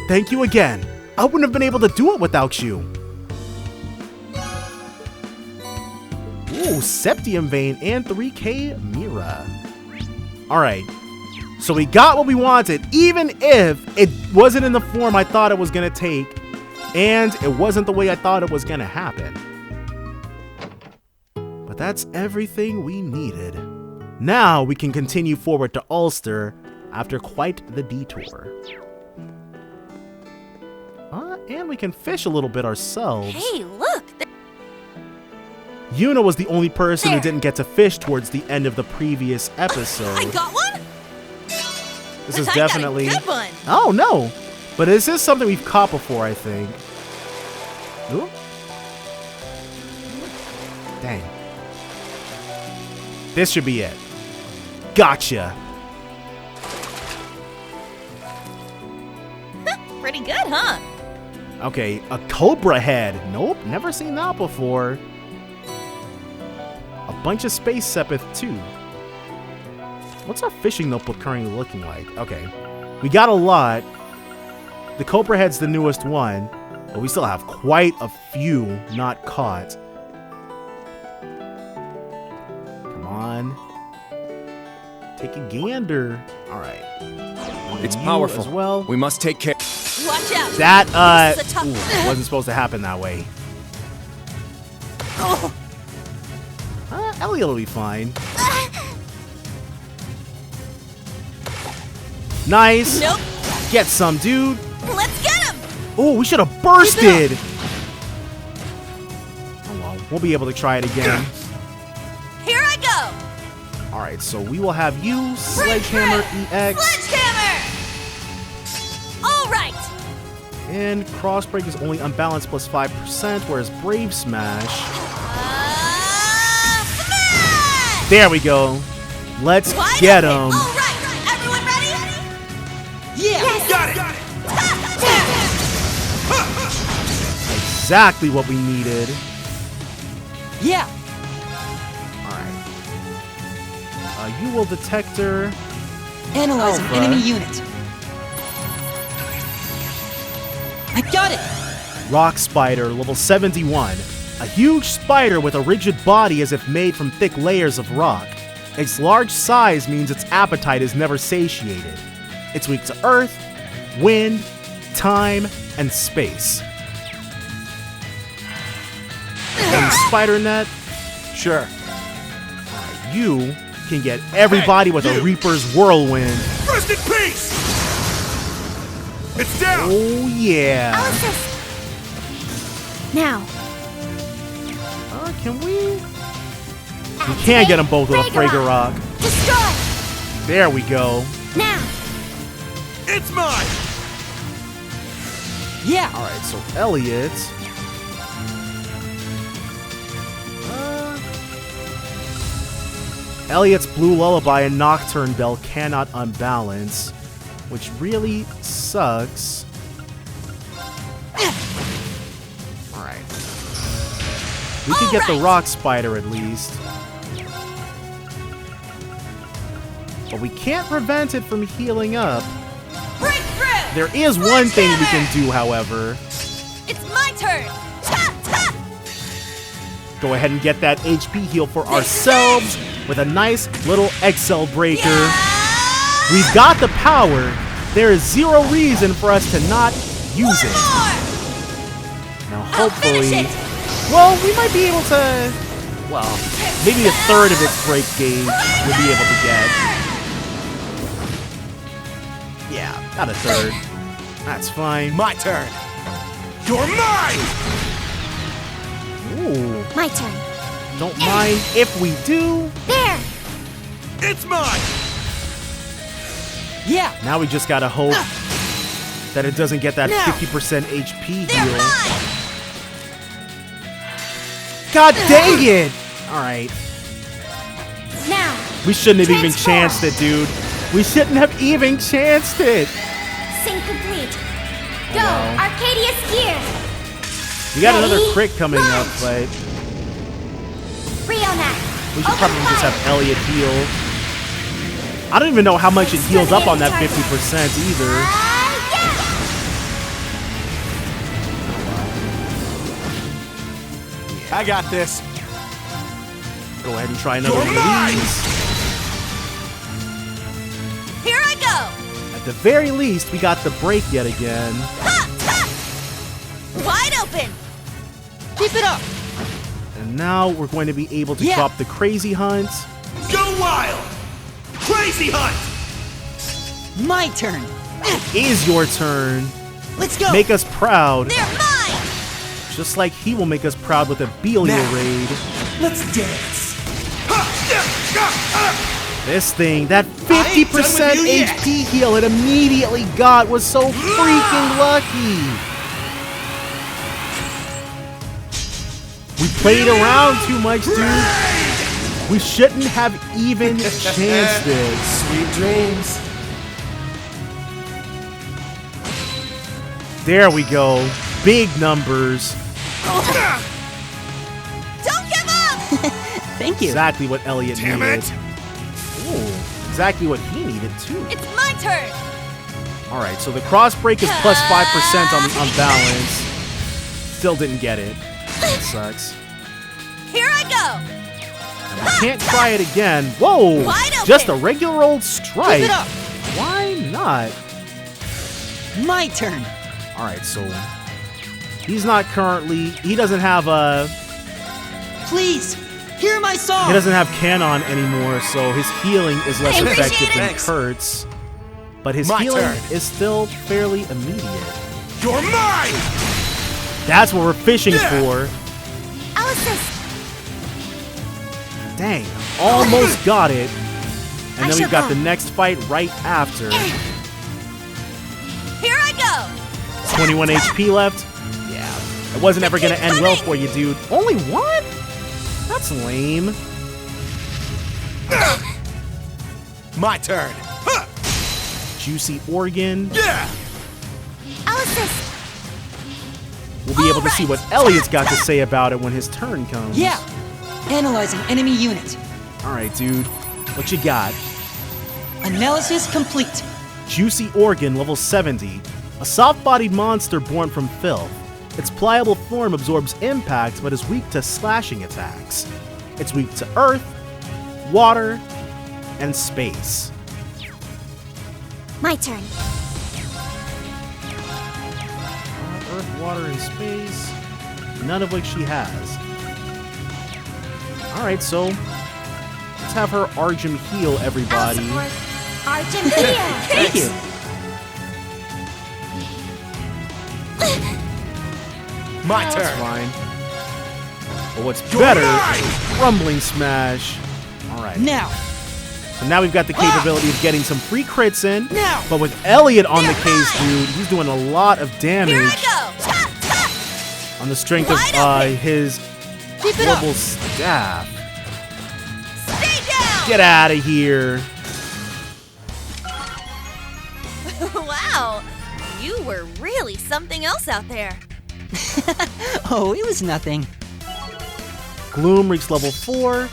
Thank you again. I wouldn't have been able to do it without you. Ooh, Septium Vein and 3K Mira. Alright, so we got what we wanted, even if it wasn't in the form I thought it was going to take, and it wasn't the way I thought it was going to happen. But that's everything we needed. Now we can continue forward to Ulster after quite the detour. And we can fish a little bit ourselves. Hey, look! Yuna was the only person who didn't get to fish towards the end of the previous episode. I got one! This is definitely... I got a good one. Oh, no! But this is something we've caught before, I think. Ooh. Dang. This should be it. Gotcha! Pretty good, huh? Okay, a cobra head. Nope, never seen that before. A bunch of space sepith too. What's our fishing notebook currently looking like? Okay, we got a lot. The cobra head's the newest one, but we still have quite a few not caught. Come on. Take a gander. All right. It's You powerful. as well. We must take care. Watch out! That, This is a tough- ooh, wasn't supposed to happen that way. Oh. Elliot will be fine. Nice. Nope. Get some, dude. Let's get him! Oh, we should have bursted. Oh well, we'll be able to try it again. Here I go! All right, so we will have you, Sledgehammer EX, Sledgehammer! All right! and Crossbreak is only unbalanced plus 5%, whereas Brave Smash. Smash! There we go. Let's Wide get open. him. All right, everyone ready? Yeah! Got it! Exactly what we needed. Yeah! All right. You will detector. Analyzing Alpha. enemy unit. I got it! Rock Spider, level 71. A huge spider with a rigid body as if made from thick layers of rock. Its large size means its appetite is never satiated. It's weak to earth, wind, time, and space. And spider net, Sure. you can get everybody with a Reaper's Whirlwind. Rest in peace! It's down! Oh yeah. Now, Can we? We can't get them both with a Fragor Rock. destroy! There we go. Now! It's mine! Yeah! Alright, so Elliot. Elliot's Blue Lullaby and Nocturne Bell cannot unbalance, which really sucks. Alright. We could get the Rock Spider at least. But we can't prevent it from healing up. Breakthrough! There is one thing we can do, however. It's my turn! Ta, ta! Go ahead and get that HP heal for ourselves with a nice little Excel breaker. Yeah! We've got the power. There is zero reason for us to not use it. Now, hopefully, I'll finish well, we might be able to, well, maybe a third of its break gauge we'll be able to get. Yeah, not a third. That's fine. My turn! You're mine! Ooh, My turn. don't mind if we do. There! It's mine! Yeah! Now we just gotta hope that it doesn't get that Now. 50% HP They're heal. mine! God dang it! Alright. Now! We shouldn't have even Transform. chanced it, dude. We shouldn't have even chanced it. Sync complete. Go, Arcadia skiers. We got another Ready? crit coming up, Launch. but Rionac. we should probably just have Elliot heal. I don't even know how much it heals up on that 50% either. I got this. Go ahead and try another one of these. Here I go. At the very least, we got the break yet again. Ha, ha. Wide open. Keep it up. And now we're going to be able to Yeah. drop the Crazy Hunt. Go wild! Crazy Hunt! My turn. Is your turn. Let's go. Make us proud, They're mine. just like he will make us proud with a Belia Now. raid. Let's dance! This thing, that I ain't done 50% with you yet. HP heal it immediately got was so freaking lucky. We played around too much, dude. We shouldn't have even chanced it. Sweet dreams. There we go. Big numbers. Don't give up. Thank you. Exactly what Elliot Damn needed. it! Ooh, exactly what he needed too. It's my turn. All right, so the cross break is plus 5% on balance. Still didn't get it. That sucks. Here I go. And we can't try it again. Whoa! Wide open. Just a regular old strike. Keep it up. Why not? My turn. All right, so he's not currently. He doesn't have a. Please, hear my song. He doesn't have Canon anymore, so his healing is less I appreciate effective than Thanks. Kurt's. But his My healing turn. is still fairly immediate. You're mine! That's what we're fishing Yeah. for. I'll assist. Dang, almost got it. And I then shall we've got go. the next fight right after. Here I go. 21 HP left. Yeah, it wasn't ever gonna end well for you, dude. Only one? That's lame. My turn. Juicy organ. Yeah! I'll assist. We'll be able to see what Elliot's got to say about it when his turn comes. Yeah. Analyzing enemy unit. All right, dude. What you got? Analysis complete. Juicy organ, level 70. A soft-bodied monster born from filth. Its pliable form absorbs impact, but is weak to slashing attacks. It's weak to earth, water, and space. My turn. Earth, water, and space. None of which she has. Alright, so let's have her Argem heal everybody. Argentina. Thank you. My That's turn. fine. But what's You're better, mine! Rumbling Smash. Alright. Now. So now we've got the capability of getting some free crits in. Now. But with Elliot on the They're case, mine! dude, he's doing a lot of Here damage I go. Ha, ha. on the strength of Wide open. his Keep it up. global staff. Stay down. Get out of here. Wow. You were really something else out there. Oh, it was nothing. Gloom reached level 4.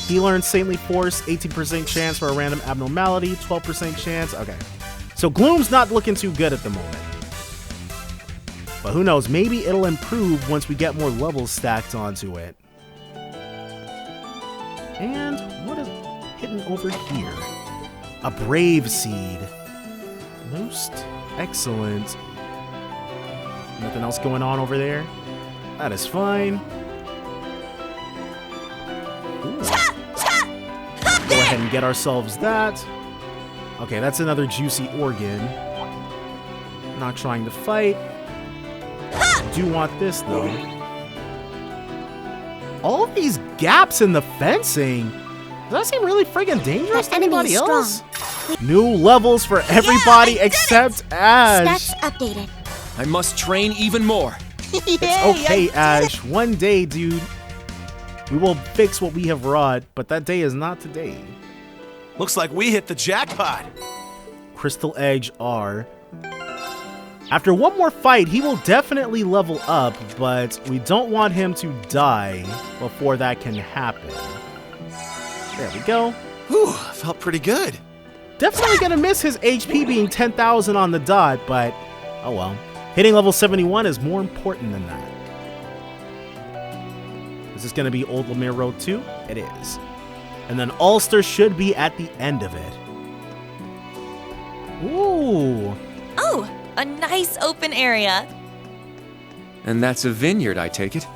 He learned Saintly Force, 18% chance for a random abnormality, 12% chance. Okay. So Gloom's not looking too good at the moment. But who knows, maybe it'll improve once we get more levels stacked onto it. And what is hidden over here? A Brave Seed. Most excellent. Nothing else going on over there? That is fine. Ooh. Go ahead and get ourselves that. Okay, that's another juicy organ. Not trying to fight. Do want this though. All of these gaps in the fencing. Does that seem really friggin' dangerous to enemy anybody is else? New levels for everybody I did except Ash. updated. I must train even more. Yay, Okay, I did Ash. it. One day, dude. We will fix what we have wrought, but that day is not today. Looks like we hit the jackpot. Crystal Edge R. After one more fight, he will definitely level up, but we don't want him to die before that can happen. There we go. Whew, felt pretty good. Definitely gonna miss his HP being 10,000 on the dot, but oh well. Hitting level 71 is more important than that. Is this gonna be Old Lemire Road 2? It is. And then Ulster should be at the end of it. Ooh. Oh, a nice open area. And that's a vineyard, I take it.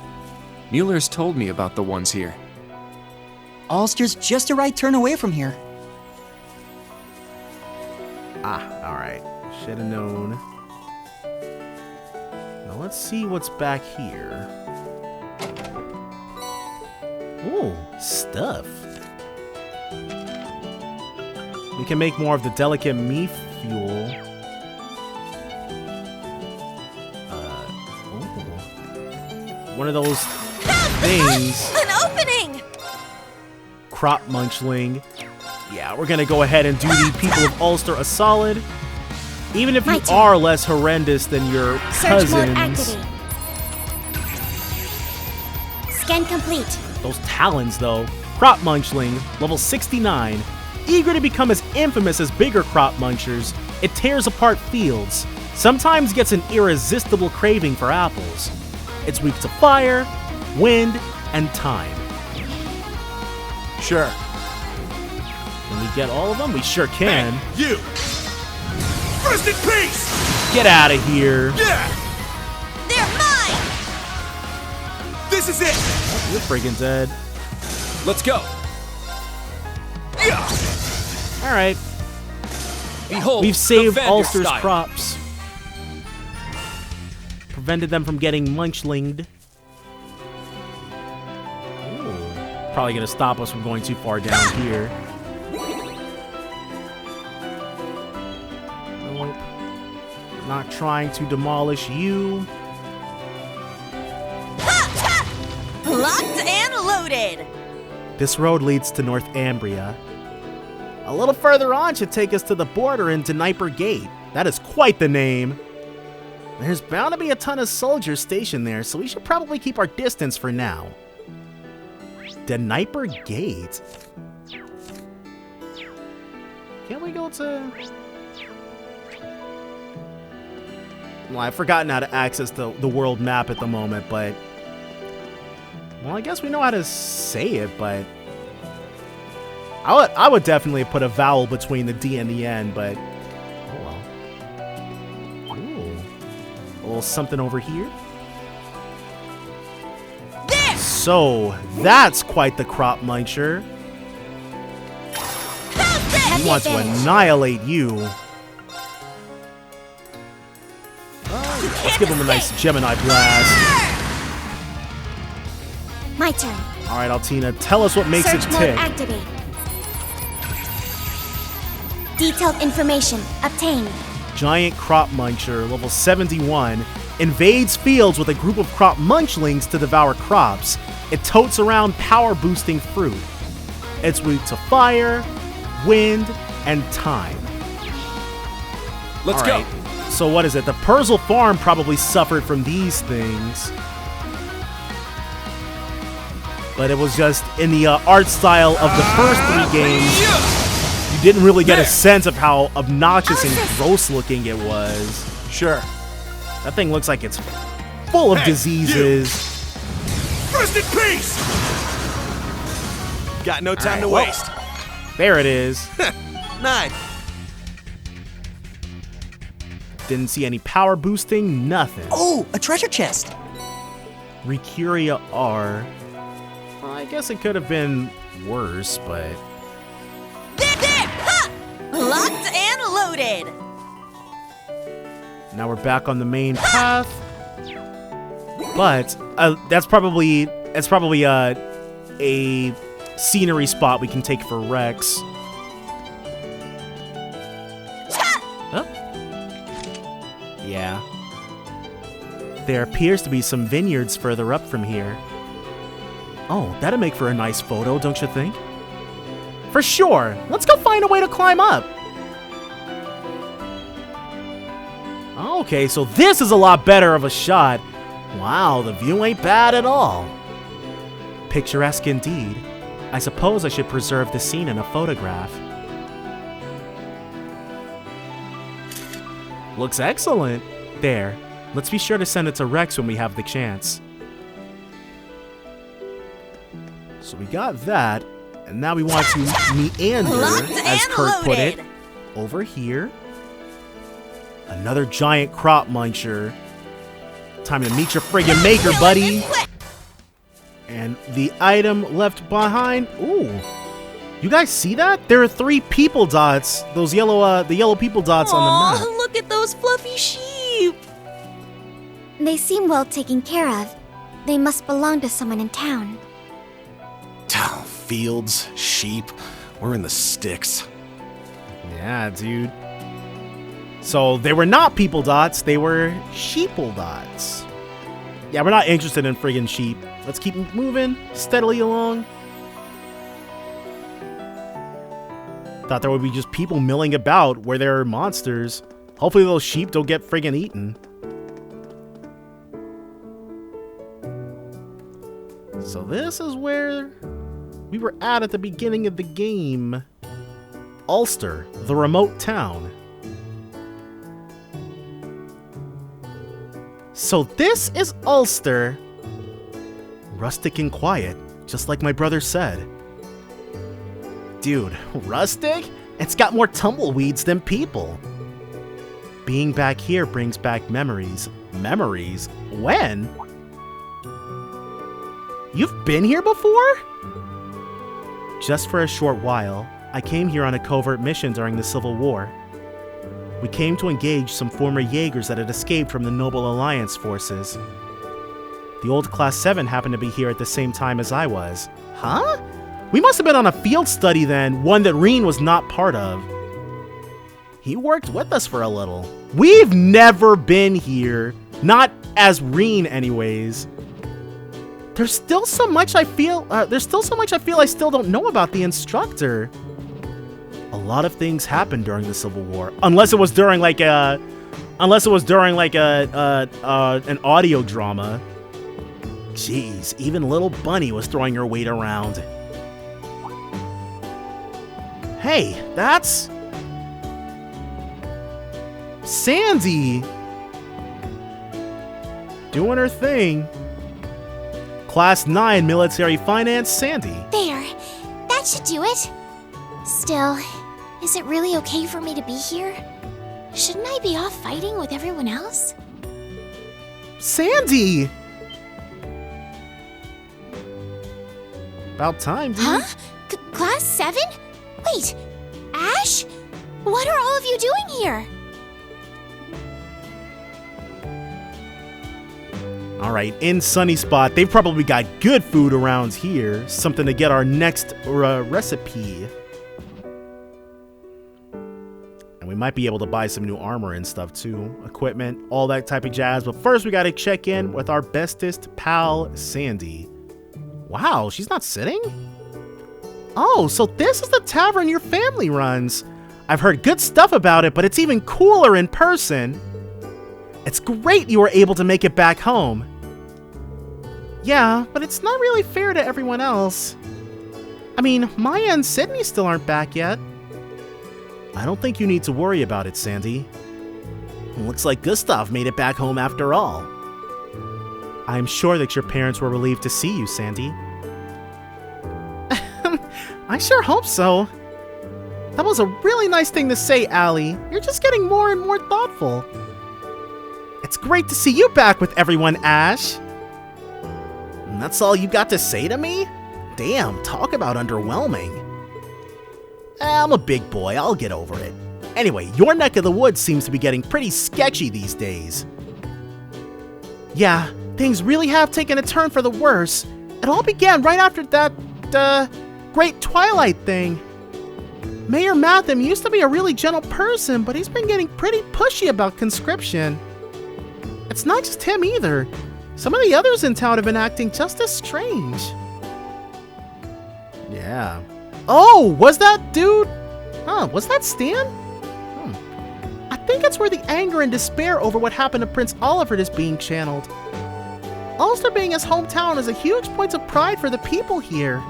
Mueller's told me about the ones here. Ulster's just a right turn away from here. Ah, alright. Should have known. Now let's see what's back here. Ooh, stuff. We can make more of the delicate meat fuel. One of those things. An opening! Crop munchling. Yeah, we're gonna go ahead and do the people of Ulster a solid. Even if you are less horrendous than your Search mode cousins. activate. Scan complete. Those talons, though. Crop munchling, level 69. Eager to become as infamous as bigger crop munchers, it tears apart fields. Sometimes gets an irresistible craving for apples. It's weak to fire, wind, and time. Sure. Can we get all of them? We sure can. Hey, you! Rest in peace! Get out of here. Yeah! They're mine! This is it! You're friggin' dead. Let's go! Yeah! Alright. Behold, We've saved the Ulster's Vanderstein. crops. Prevented them from getting munchlinged. Ooh. Probably gonna stop us from going too far down here. Nope. Not trying to demolish you. Locked and loaded! This road leads to Northumbria. A little further on should take us to the border in Dnieper Gate. That is quite the name. There's bound to be a ton of soldiers stationed there, so we should probably keep our distance for now. Dnieper Gate? Can't we go to... Well, I've forgotten how to access the world map at the moment, but... Well, I guess we know how to say it, but... I would definitely put a vowel between the D and the N, but... Oh well. Ooh. A little something over here. There! So, that's quite the crop muncher. He wants to annihilate you. Let's give him a nice Gemini blast. My turn. Alright, Altina, tell us what makes Search it mode tick. activate. Detailed information obtained. Giant crop muncher, level 71, invades fields with a group of crop munchlings to devour crops. It totes around power-boosting fruit. It's weak to fire, wind, and time. Let's All right. So what is it? The Purzel Farm probably suffered from these things. But it was just in the art style of the first three games. You didn't really get a sense of how obnoxious and gross looking it was. Sure. That thing looks like it's full of diseases. Rest in peace! Got no time to well. waste. There it is. 9. Didn't see any power boosting, nothing. Oh, a treasure chest. Recuria R. Well, I guess it could have been worse, but... There! Ha! Locked and loaded! Now we're back on the main path. But that's probably a scenery spot we can take for Rex. Huh? Yeah. There appears to be some vineyards further up from here. Oh, that'd make for a nice photo, don't you think? For sure. Let's go find a way to climb up. Okay, so this is a lot better of a shot. Wow, the view ain't bad at all. Picturesque indeed. I suppose I should preserve the scene in a photograph. Looks excellent. There. Let's be sure to send it to Rex when we have the chance. So we got that, and now we want to meander, as Kurt put it, over here. Another giant crop muncher. Time to meet your friggin' maker, buddy. And the item left behind. Ooh. You guys see that? There are 3 people dots. Those yellow, the yellow people dots on the map. Look at those fluffy sheep. They seem well taken care of. They must belong to someone in town. Fields, sheep, we're in the sticks. Yeah, dude. So they were not people dots, they were sheeple dots. Yeah, we're not interested in friggin' sheep. Let's keep moving steadily along. Thought there would be just people milling about where there are monsters. Hopefully those sheep don't get friggin' eaten. So this is where we were at the beginning of the game. Ulster, the remote town. So this is Ulster. Rustic and quiet, just like my brother said. Dude, rustic? It's got more tumbleweeds than people. Being back here brings back memories. Memories? When? You've been here before? Just for a short while, I came here on a covert mission during the Civil War. We came to engage some former Jaegers that had escaped from the Noble Alliance forces. The old Class 7 happened to be here at the same time as I was. Huh? We must have been on a field study then, one that Reen was not part of. He worked with us for a little. We've never been here. Not as Reen anyways. There's still so much I feel I still don't know about the instructor. A lot of things happened during the Civil War, unless it was during like an audio drama. Jeez, even little Bunny was throwing her weight around. Hey, that's Sandy doing her thing. Class 9 Military Finance, Sandy. There. That should do it. Still, is it really okay for me to be here? Shouldn't I be off fighting with everyone else? Sandy! About time, dude. Huh? Class 7? Wait, Ash? What are all of you doing here? Alright, in Sunny Spot, they've probably got good food around here. Something to get our next recipe. And we might be able to buy some new armor and stuff too. Equipment, all that type of jazz. But first we gotta check in with our bestest pal, Sandy. Wow, she's not sitting? Oh, so this is the tavern your family runs. I've heard good stuff about it, but it's even cooler in person. It's great you were able to make it back home. Yeah, but it's not really fair to everyone else. I mean, Maya and Sydney still aren't back yet. I don't think you need to worry about it, Sandy. Looks like Gustav made it back home after all. I am sure that your parents were relieved to see you, Sandy. I sure hope so. That was a really nice thing to say, Allie. You're just getting more and more thoughtful. It's great to see you back with everyone, Ash. And that's all you got to say to me? Damn, talk about underwhelming. I'm a big boy, I'll get over it. Anyway, your neck of the woods seems to be getting pretty sketchy these days. Yeah, things really have taken a turn for the worse. It all began right after that, Great Twilight thing. Mayor Matham used to be a really gentle person, but he's been getting pretty pushy about conscription. It's not just him either. Some of the others in town have been acting just as strange. Yeah. Oh, was that dude? Huh, was that Stan? I think it's where the anger and despair over what happened to Prince Oliver is being channeled. Ulster being his hometown is a huge point of pride for the people here.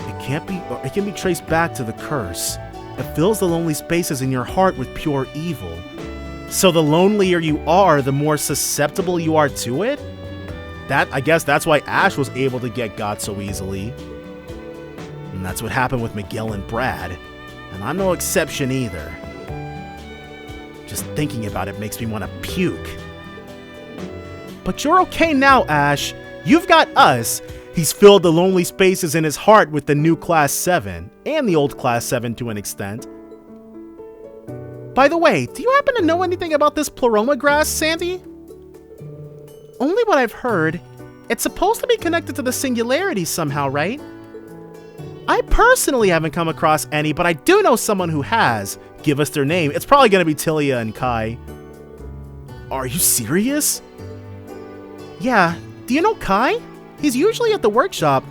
It can be traced back to the curse. It fills the lonely spaces in your heart with pure evil. So the lonelier you are, the more susceptible you are to it? I guess that's why Ash was able to get got so easily. And that's what happened with Miguel and Brad. And I'm no exception either. Just thinking about it makes me want to puke. But you're okay now, Ash. You've got us. He's filled the lonely spaces in his heart with the new Class 7, and the old Class 7 to an extent. By the way, do you happen to know anything about this pleroma grass, Sandy? Only what I've heard. It's supposed to be connected to the singularity somehow, right? I personally haven't come across any, but I do know someone who has. Give us their name. It's probably going to be Tilia and Kai. Are you serious? Yeah. Do you know Kai? He's usually at the workshop.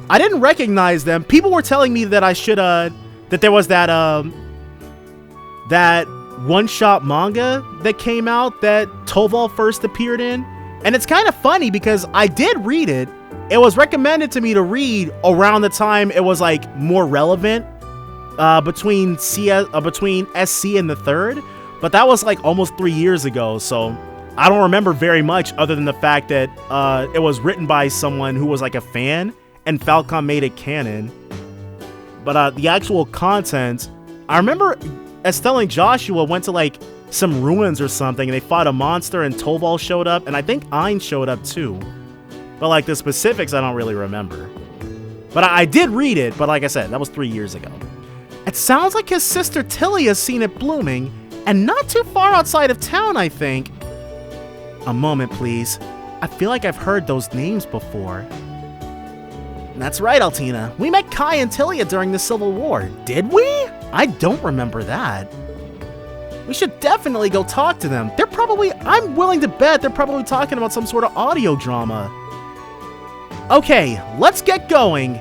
I didn't recognize them. People were telling me that I should, that there was that one-shot manga that came out that Toval first appeared in. And it's kind of funny because I did read it. It was recommended to me to read around the time it was like more relevant between SC and the third. But that was like almost 3 years ago, so I don't remember very much other than the fact that it was written by someone who was like a fan, and Falcom made it canon. But the actual content, I remember Estelle and Joshua went to like some ruins or something, and they fought a monster, and Toval showed up, and I think Ein showed up too. But like the specifics, I don't really remember. But I did read it, but like I said, that was 3 years ago. It sounds like his sister Tilia's seen it blooming, and not too far outside of town, I think. A moment, please. I feel like I've heard those names before. That's right, Altina. We met Kai and Tilia during the Civil War. Did we? I don't remember that. We should definitely go talk to them. I'm willing to bet they're probably talking about some sort of audio drama. Okay, let's get going.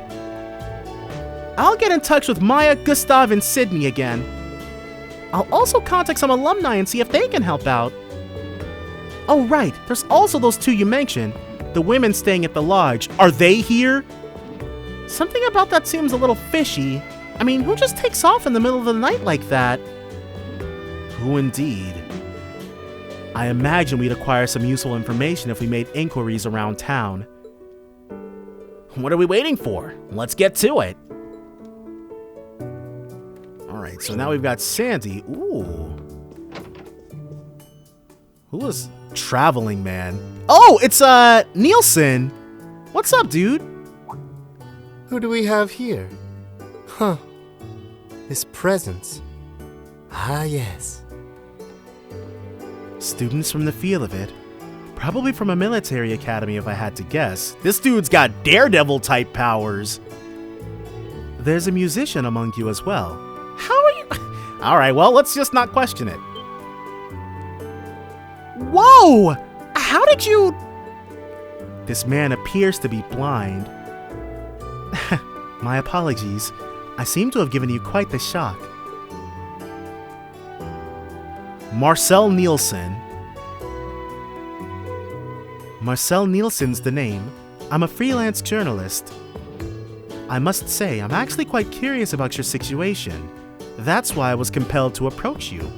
I'll get in touch with Maya, Gustav, and Sydney again. I'll also contact some alumni and see if they can help out. Oh right, there's also those two you mentioned, the women staying at the lodge. Are they here? Something about that seems a little fishy. I mean, who just takes off in the middle of the night like that? Who indeed? I imagine we'd acquire some useful information if we made inquiries around town. What are we waiting for? Let's get to it. Alright, so now we've got Sandy. Ooh. Who is Traveling Man? Oh, it's Nielsen. What's up, dude? Who do we have here? Huh. His presence. Ah, yes. Students from the feel of it. Probably from a military academy if I had to guess. This dude's got Daredevil-type powers. There's a musician among you as well. How are you? Alright, well, let's just not question it. Whoa! How did you... This man appears to be blind. My apologies. I seem to have given you quite the shock. Marcel Nielsen. Marcel Nielsen's the name. I'm a freelance journalist. I must say, I'm actually quite curious about your situation. That's why I was compelled to approach you.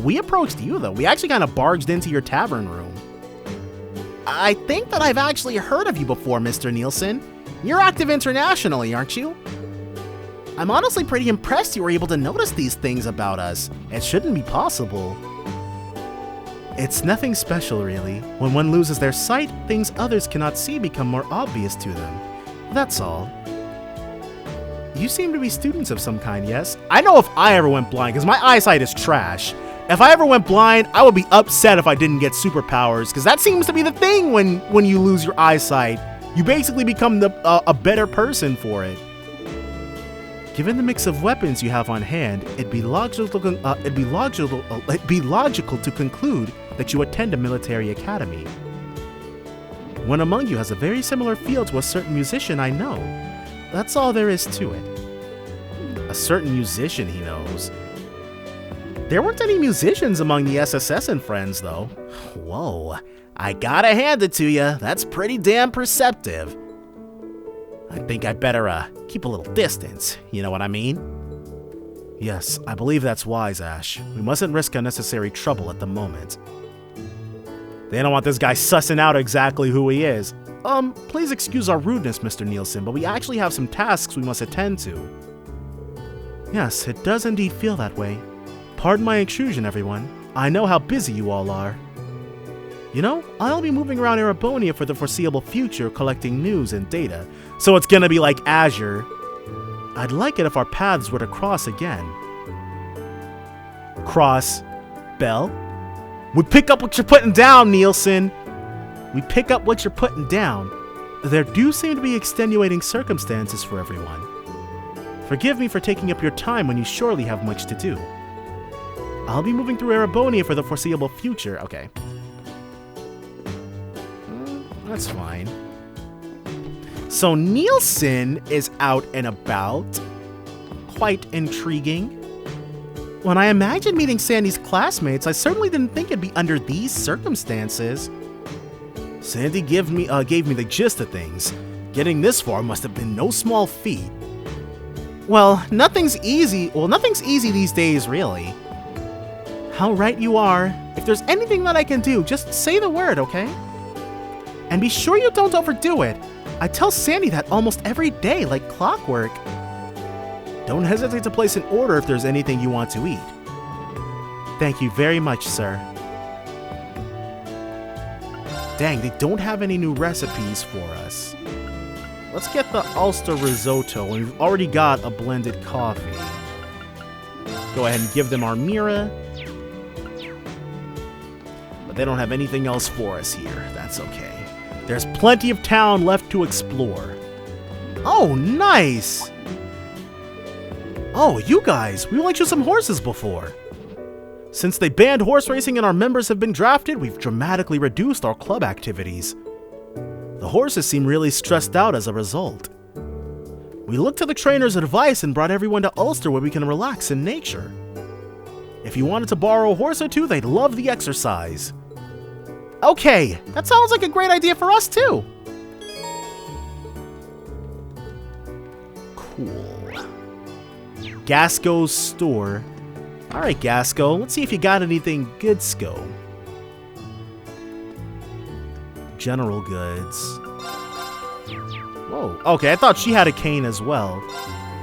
We approached you, though. We actually kind of barged into your tavern room. I think that I've actually heard of you before, Mr. Nielsen. You're active internationally, aren't you? I'm honestly pretty impressed you were able to notice these things about us. It shouldn't be possible. It's nothing special, really. When one loses their sight, things others cannot see become more obvious to them. That's all. You seem to be students of some kind, yes? I know if I ever went blind, because my eyesight is trash. If I ever went blind, I would be upset if I didn't get superpowers, because that seems to be the thing when you lose your eyesight. You basically become a better person for it. Given the mix of weapons you have on hand, it'd be logical to conclude that you attend a military academy. One among you has a very similar feel to a certain musician I know. that's all there is to it. A certain musician he knows. There weren't any musicians among the SSS and friends, though. Whoa, I gotta hand it to you. That's pretty damn perceptive. I think I better, keep a little distance. You know what I mean? Yes, I believe that's wise, Ash. We mustn't risk unnecessary trouble at the moment. They don't want this guy sussing out exactly who he is. Please excuse our rudeness, Mr. Nielsen, but we actually have some tasks we must attend to. Yes, it does indeed feel that way. Pardon my intrusion, everyone. I know how busy you all are. You know, I'll be moving around Erebonia for the foreseeable future collecting news and data, so it's gonna be like Azure. I'd like it if our paths were to cross again. Cross? Bell? We pick up what you're putting down, Nielsen. We pick up what you're putting down. There do seem to be extenuating circumstances for everyone. Forgive me for taking up your time when you surely have much to do. I'll be moving through Erebonia for the foreseeable future. Okay. That's fine. So Nielsen is out and about. Quite intriguing. When I imagined meeting Sandy's classmates, I certainly didn't think it'd be under these circumstances. Sandy gave me the gist of things. Getting this far must have been no small feat. Well, nothing's easy. Well, nothing's easy these days, really. How right you are. If there's anything that I can do, just say the word, okay? And be sure you don't overdo it. I tell Sandy that almost every day, like clockwork. Don't hesitate to place an order if there's anything you want to eat. Thank you very much, sir. Dang, they don't have any new recipes for us. Let's get the Ulster Risotto, and we've already got a blended coffee. Go ahead and give them our Mira. But they don't have anything else for us here. That's okay. There's plenty of town left to explore. Oh, nice! Oh, you guys, we went to some horses before. Since they banned horse racing and our members have been drafted, we've dramatically reduced our club activities. The horses seem really stressed out as a result. We looked to the trainer's advice and brought everyone to Ulster where we can relax in nature. If you wanted to borrow a horse or two, they'd love the exercise. Okay, that sounds like a great idea for us too. Cool. Gasco's store. Alright, Gasco, let's see if you got anything good, Sco. General goods. Whoa, okay, I thought she had a cane as well.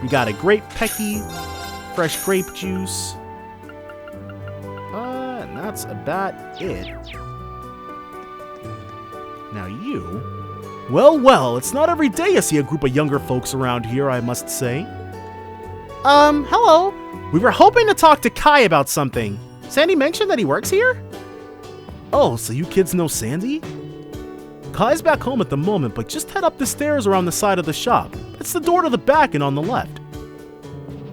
We got a grape pecky, fresh grape juice. And that's about it. Now you... Well, it's not every day I see a group of younger folks around here, I must say. Hello. We were hoping to talk to Kai about something. Sandy mentioned that he works here? Oh, so you kids know Sandy? Kai's back home at the moment, but just head up the stairs around the side of the shop. It's the door to the back and on the left.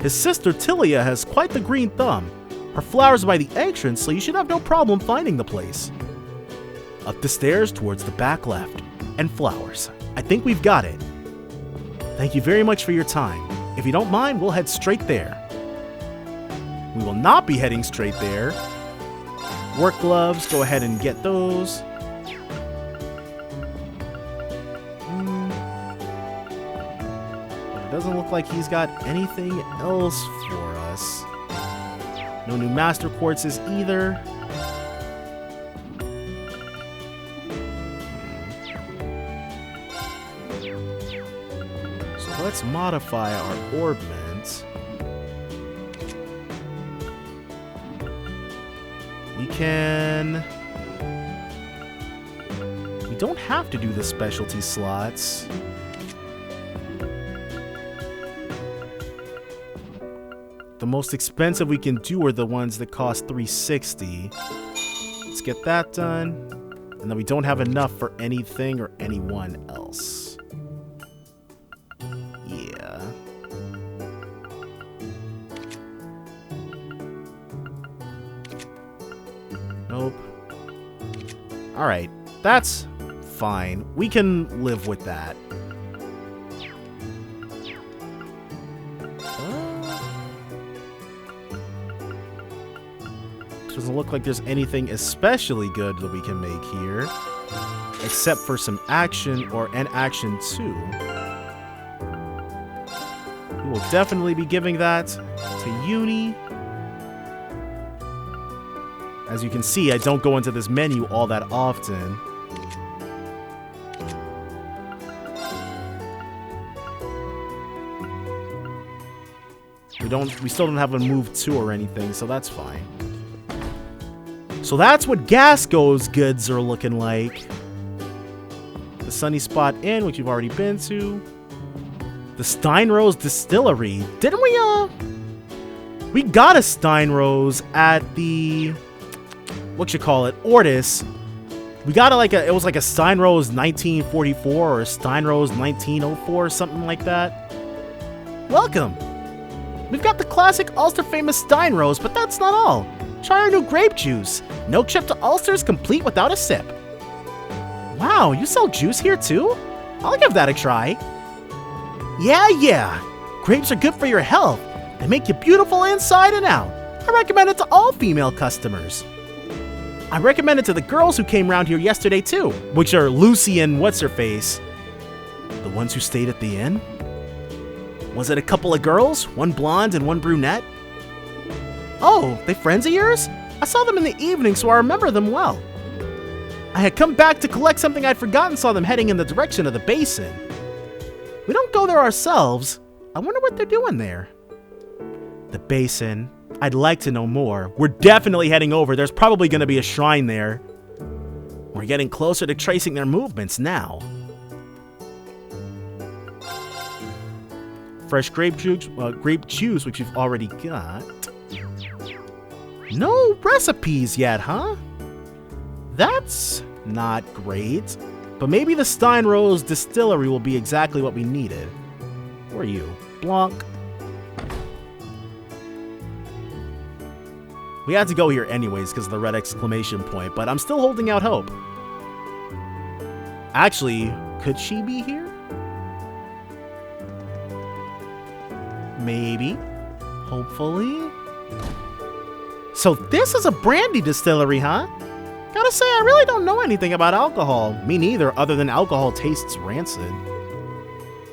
His sister Tilia has quite the green thumb. Her flower's by the entrance, so you should have no problem finding the place. Up the stairs towards the back left. And flowers. I think we've got it. Thank you very much for your time. If you don't mind, we'll head straight there. We will not be heading straight there. Work gloves, go ahead and get those. It doesn't look like he's got anything else for us. No new master quartzes either. So let's modify our orbment. We don't have to do the specialty slots. The most expensive we can do are the ones that cost $360. Let's get that done. And then we don't have enough for anything or anyone else. Yeah. Nope. Alright, that's fine. We can live with that. Doesn't look like there's anything especially good that we can make here. Except for some action or an action 2. We will definitely be giving that to Uni. As you can see, I don't go into this menu all that often. We still don't have a move 2 or anything, so that's fine. So that's what Gasco's goods are looking like. The Sunny Spot Inn, which you've already been to. The Steinrose Distillery. Didn't we, we got a Steinrose at the, Ortis. We got it was like a Steinrose 1944 or a Steinrose 1904 or something like that. Welcome. We've got the classic Ulster famous Steinrose, but that's not all. Try our new grape juice. No trip to Ulster is complete without a sip. Wow, you sell juice here too? I'll give that a try. Yeah. Grapes are good for your health. They make you beautiful inside and out. I recommend it to all female customers. I recommend it to the girls who came round here yesterday too, which are Lucy and what's-her-face. The ones who stayed at the inn? Was it a couple of girls? One blonde and one brunette? Oh, they friends of yours? I saw them in the evening, so I remember them well. I had come back to collect something I'd forgotten, saw them heading in the direction of the Basin. We don't go there ourselves. I wonder what they're doing there. The Basin. I'd like to know more. We're definitely heading over. There's probably going to be a shrine there. We're getting closer to tracing their movements now. Fresh grape juice, which you've already got. No recipes yet, huh? That's not great. But maybe the Steinrose Distillery will be exactly what we needed. Who are you? Blanc. We had to go here anyways because of the red exclamation point, but I'm still holding out hope. Actually, could she be here? Maybe. Hopefully. So this is a brandy distillery, huh? Gotta say, I really don't know anything about alcohol. Me neither, other than alcohol tastes rancid.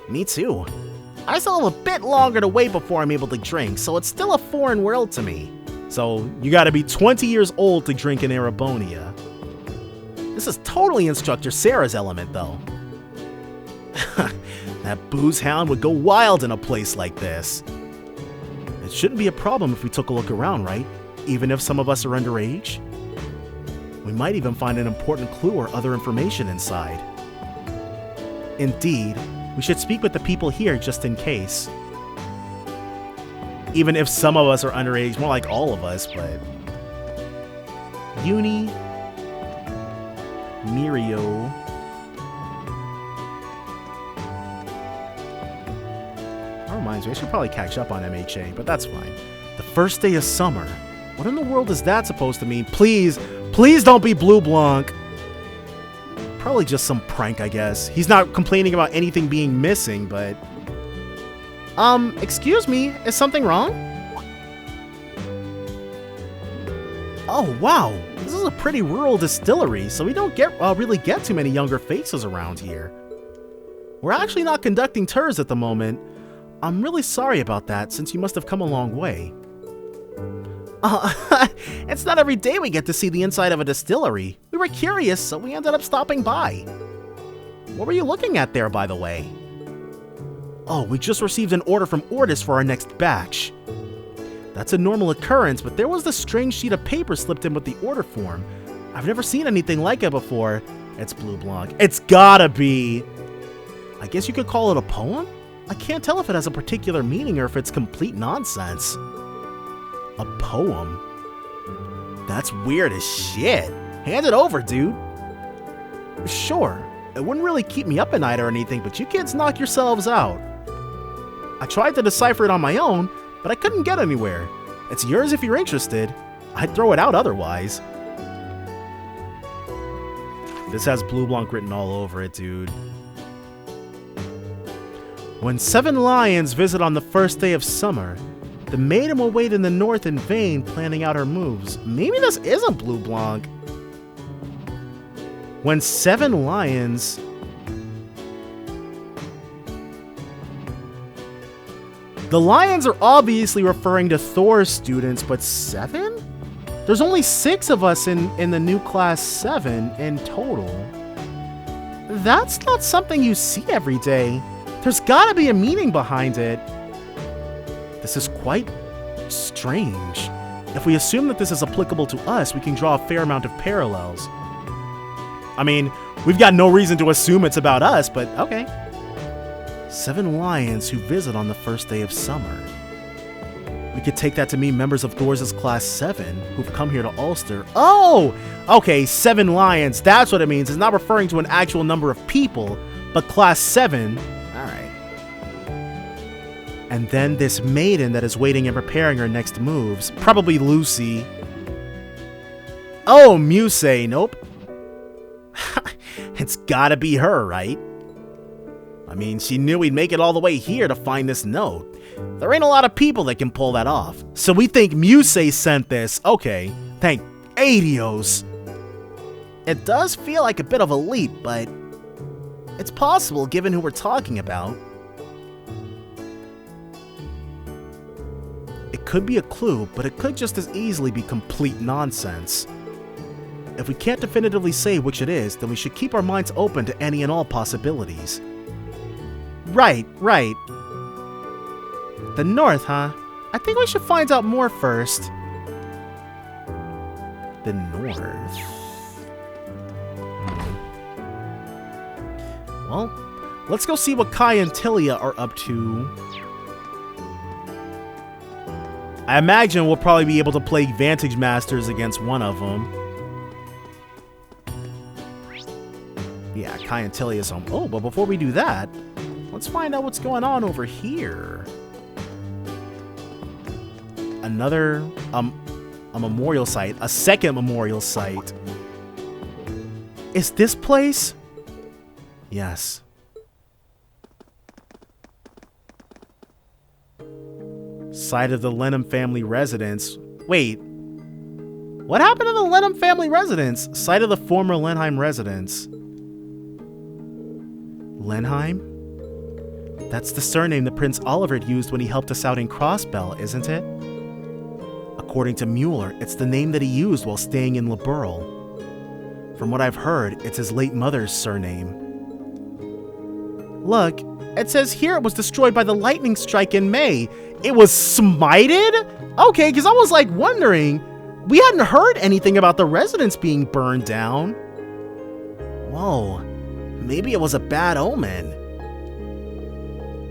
Me too. I still have a bit longer to wait before I'm able to drink, so it's still a foreign world to me. So you gotta be 20 years old to drink in Arabonia. This is totally Instructor Sarah's element, though. That booze hound would go wild in a place like this. It shouldn't be a problem if we took a look around, right? Even if some of us are underage? We might even find an important clue or other information inside. Indeed, we should speak with the people here just in case. Even if some of us are underage, more like all of us, but... Uni... Mirio... That reminds me, I should probably catch up on MHA, but that's fine. The first day of summer. What in the world is that supposed to mean? Please don't be Blue Blanc. Probably just some prank, I guess. He's not complaining about anything being missing, but... excuse me, is something wrong? Oh, wow. This is a pretty rural distillery, so we don't really get too many younger faces around here. We're actually not conducting tours at the moment. I'm really sorry about that, since you must have come a long way. It's not every day we get to see the inside of a distillery. We were curious, so we ended up stopping by. What were you looking at there, by the way? Oh, we just received an order from Ortis for our next batch. That's a normal occurrence, but there was this strange sheet of paper slipped in with the order form. I've never seen anything like it before. It's Blue Blanc. It's gotta be... I guess you could call it a poem? I can't tell if it has a particular meaning or if it's complete nonsense. A poem? That's weird as shit. Hand it over, dude. Sure, it wouldn't really keep me up at night or anything, but you kids knock yourselves out. I tried to decipher it on my own, but I couldn't get anywhere. It's yours if you're interested. I'd throw it out otherwise. This has Blue Blanc written all over it, dude. When 7 lions visit on the first day of summer, The maiden will wait in the north in vain, planning out her moves. Maybe this isn't Blue Blanc. When 7 lions... The lions are obviously referring to Thor's students, but 7? There's only 6 of us in the new class 7 in total. That's not something you see every day. There's gotta be a meaning behind it. This is quite strange. If we assume that this is applicable to us, we can draw a fair amount of parallels. I mean, we've got no reason to assume it's about us, but okay. 7 lions who visit on the first day of summer. We could take that to mean members of Thor's class 7 who've come here to Ulster. Oh! Okay, 7 lions, that's what it means. It's not referring to an actual number of people, but class 7. Alright. And then this maiden that is waiting and preparing her next moves. Probably Lucy. Oh, Muse. Nope. It's gotta be her, right? I mean, she knew we'd make it all the way here to find this note. There ain't a lot of people that can pull that off. So we think Muse sent this. Okay, thank Adios. It does feel like a bit of a leap, but it's possible given who we're talking about. It could be a clue, but it could just as easily be complete nonsense. If we can't definitively say which it is, then we should keep our minds open to any and all possibilities. Right. The north, huh? I think we should find out more first. The north. Well, let's go see what Kai and Tilia are up to. I imagine we'll probably be able to play Vantage Masters against one of them. Yeah, Kai and Tilia's home. Oh, but before we do that, let's find out what's going on over here. Another, a memorial site. A second memorial site. Is this place? Yes. Site of the Lenham family residence. Wait. What happened to the Lenham family residence? Site of the former Lenheim residence. Lenheim? That's the surname that Prince Oliver used when he helped us out in Crossbell, isn't it? According to Mueller, it's the name that he used while staying in Liberl. From what I've heard, it's his late mother's surname. Look, it says here it was destroyed by the lightning strike in May. It was smited? Okay, because I was like wondering. We hadn't heard anything about the residence being burned down. Whoa, maybe it was a bad omen.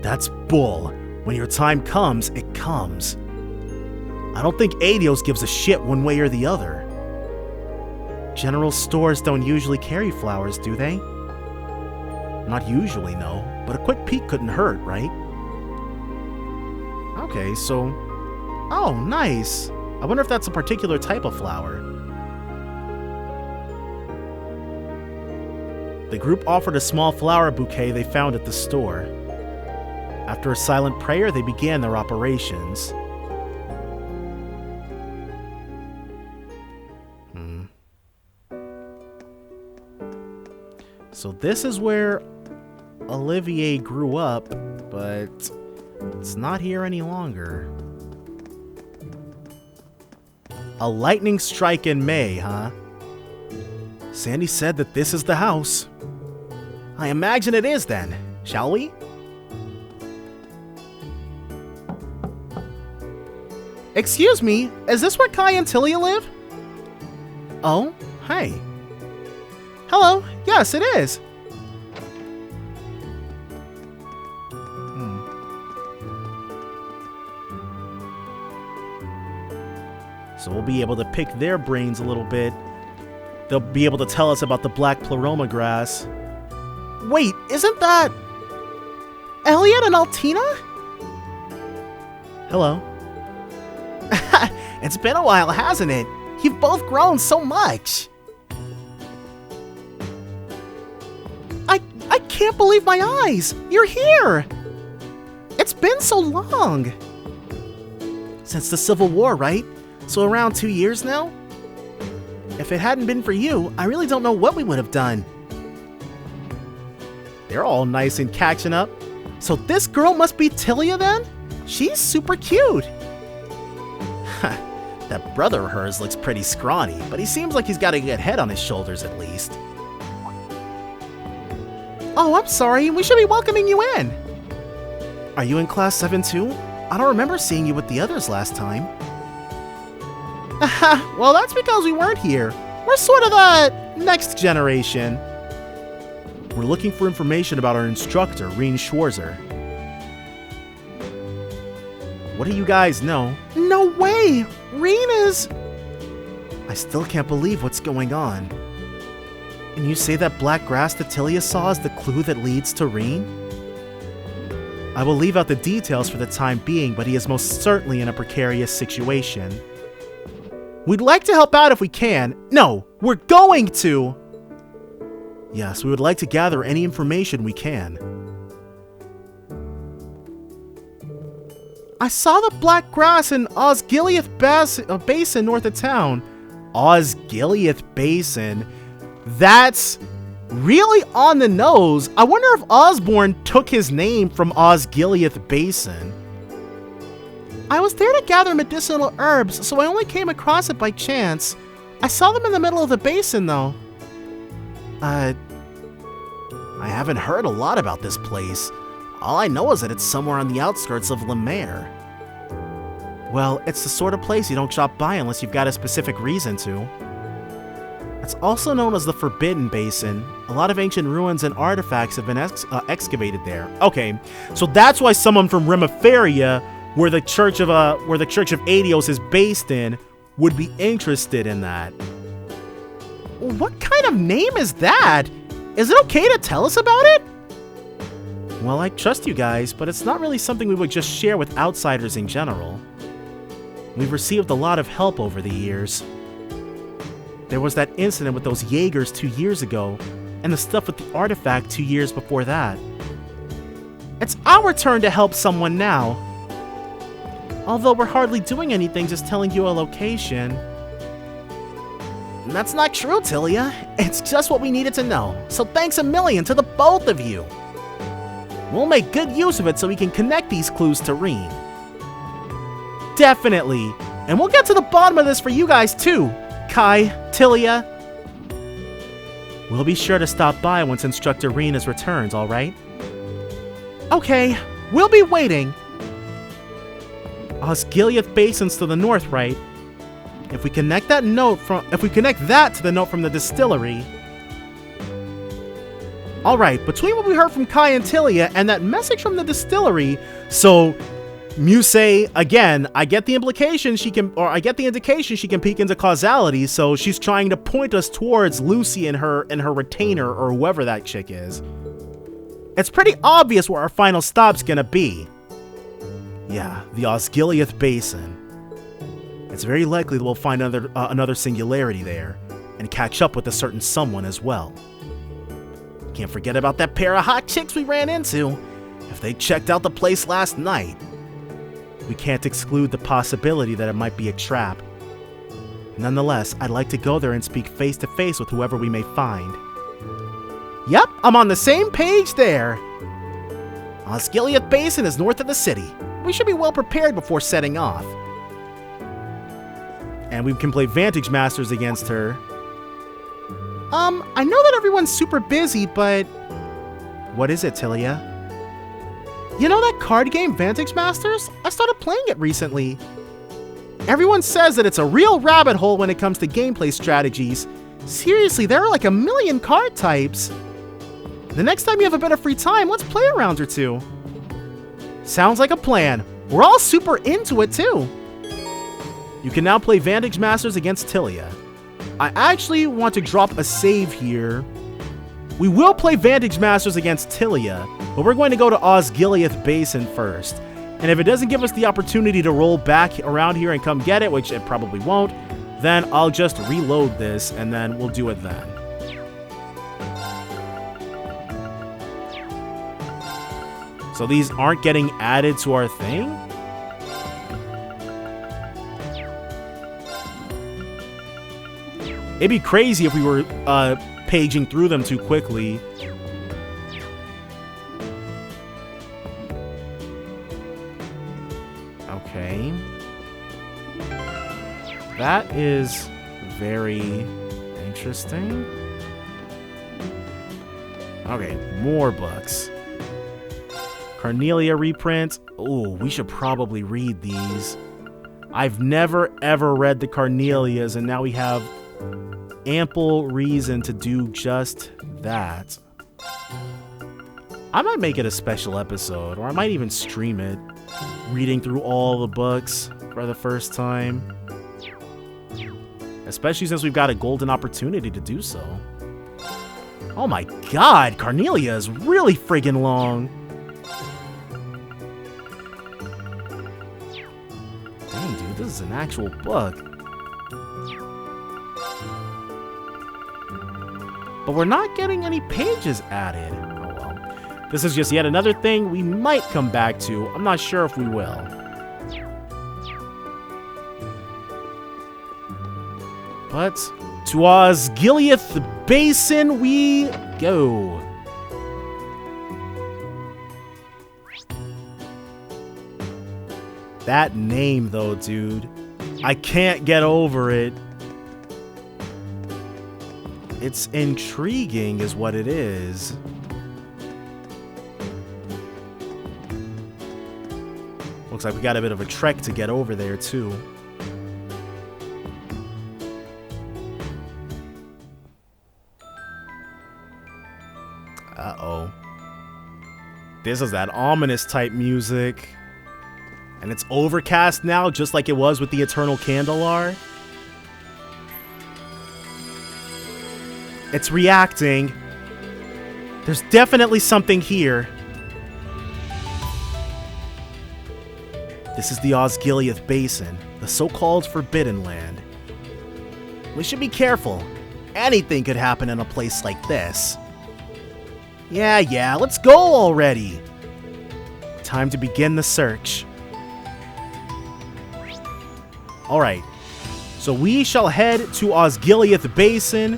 That's bull. When your time comes, it comes. I don't think Adios gives a shit one way or the other. General stores don't usually carry flowers, do they? Not usually, no. But a quick peek couldn't hurt, right? Okay, so... Oh, nice. I wonder if that's a particular type of flower. The group offered a small flower bouquet they found at the store. After a silent prayer, they began their operations. So this is where Olivier grew up, but it's not here any longer. A lightning strike in May, huh? Sandy said that this is the house. I imagine it is then, shall we? Excuse me, is this where Kai and Tilia live? Oh, hey. Hello, yes it is. So we'll be able to pick their brains a little bit. They'll be able to tell us about the black pleroma grass. Wait, isn't that Elliot and Altina? Hello. It's been a while, hasn't it? You've both grown so much. I can't believe my eyes. You're here. It's been so long. Since the Civil War, right? So around 2 years now? If it hadn't been for you, I really don't know what we would have done. They're all nice and catching up. So this girl must be Tilia then? She's super cute. That brother of hers looks pretty scrawny, but he seems like he's got a good head on his shoulders at least. Oh, I'm sorry. We should be welcoming you in. Are you in class 7 too? I don't remember seeing you with the others last time. Well, that's because we weren't here. We're sort of the next generation. We're looking for information about our instructor, Reen Schwarzer. What do you guys know? No way! Reen is... I still can't believe what's going on. And you say that black grass that Tilia saw is the clue that leads to Reen? I will leave out the details for the time being, but he is most certainly in a precarious situation. We'd like to help out if we can. No, we're going to! Yes, we would like to gather any information we can. I saw the black grass in Osgiliath Basin north of town. Osgiliath Basin? That's really on the nose. I wonder if Osborne took his name from Osgiliath Basin. I was there to gather medicinal herbs, so I only came across it by chance. I saw them in the middle of the basin, though. I haven't heard a lot about this place. All I know is that it's somewhere on the outskirts of Lemaire. Well, it's the sort of place you don't drop by unless you've got a specific reason to. It's also known as the Forbidden Basin. A lot of ancient ruins and artifacts have been excavated there. Okay, so that's why someone from Remiferia, where the Church of Adios is based in, would be interested in that. What kind of name is that? Is it okay to tell us about it? Well, I trust you guys, but it's not really something we would just share with outsiders in general. We've received a lot of help over the years. There was that incident with those Jaegers 2 years ago, and the stuff with the artifact 2 years before that. It's our turn to help someone now. Although we're hardly doing anything, just telling you a location. That's not true, Tilia. It's just what we needed to know. So thanks a million to the both of you. We'll make good use of it so we can connect these clues to Reen. Definitely. And we'll get to the bottom of this for you guys too, Kai, Tilia. We'll be sure to stop by once Instructor Reen has returned, alright? Okay, we'll be waiting. Osgiliath Basin's to the north, right? If we connect that to the note from the distillery. Alright, between what we heard from Kai and Tilia and that message from the distillery, so Muse, again, I get the indication she can peek into causality, so she's trying to point us towards Lucy and her retainer, or whoever that chick is. It's pretty obvious where our final stop's gonna be. Yeah, the Osgiliath Basin. It's very likely that we'll find another singularity there, and catch up with a certain someone as well. Can't forget about that pair of hot chicks we ran into. If they checked out the place last night. We can't exclude the possibility that it might be a trap. Nonetheless, I'd like to go there and speak face to face with whoever we may find. Yep, I'm on the same page there. Osgiliath Basin is north of the city. We should be well prepared before setting off. And we can play Vantage Masters against her. I know that everyone's super busy, but... What is it, Tilia? You know that card game, Vantage Masters? I started playing it recently. Everyone says that it's a real rabbit hole when it comes to gameplay strategies. Seriously, there are like 1 million card types. The next time you have a bit of free time, let's play a round or two. Sounds like a plan. We're all super into it too. You can now play Vantage Masters against Tilia. I actually want to drop a save here. We will play Vantage Masters against Tilia, but we're going to go to Osgiliath Basin first. And if it doesn't give us the opportunity to roll back around here and come get it, which it probably won't, then I'll just reload this and then we'll do it then. So these aren't getting added to our thing? It'd be crazy if we were paging through them too quickly. Okay. That is very interesting. Okay, more books. Carnelia reprint. Oh, we should probably read these. I've never ever read the Carnelias, and now we have ample reason to do just that. I might make it a special episode, or I might even stream it, reading through all the books for the first time. Especially since we've got a golden opportunity to do so. Oh my god, Carnelia is really friggin' long. Dang, dude, this is an actual book. But we're not getting any pages added. Oh well. This is just yet another thing we might come back to. I'm not sure if we will. But to Osgiliath Basin we go. That name though, dude. I can't get over it. It's intriguing is what it is. Looks like we got a bit of a trek to get over there too. Uh-oh. This is that ominous type music. And it's overcast now, just like it was with the Eternal Candelar. It's reacting. There's definitely something here. This is the Osgiliath Basin, the so-called Forbidden Land. We should be careful. Anything could happen in a place like this. Yeah, let's go already. Time to begin the search. Alright, so we shall head to Osgiliath Basin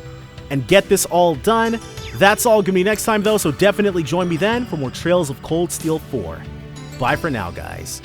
and get this all done. That's all gonna be next time though, so definitely join me then for more Trails of Cold Steel 4. Bye for now, guys.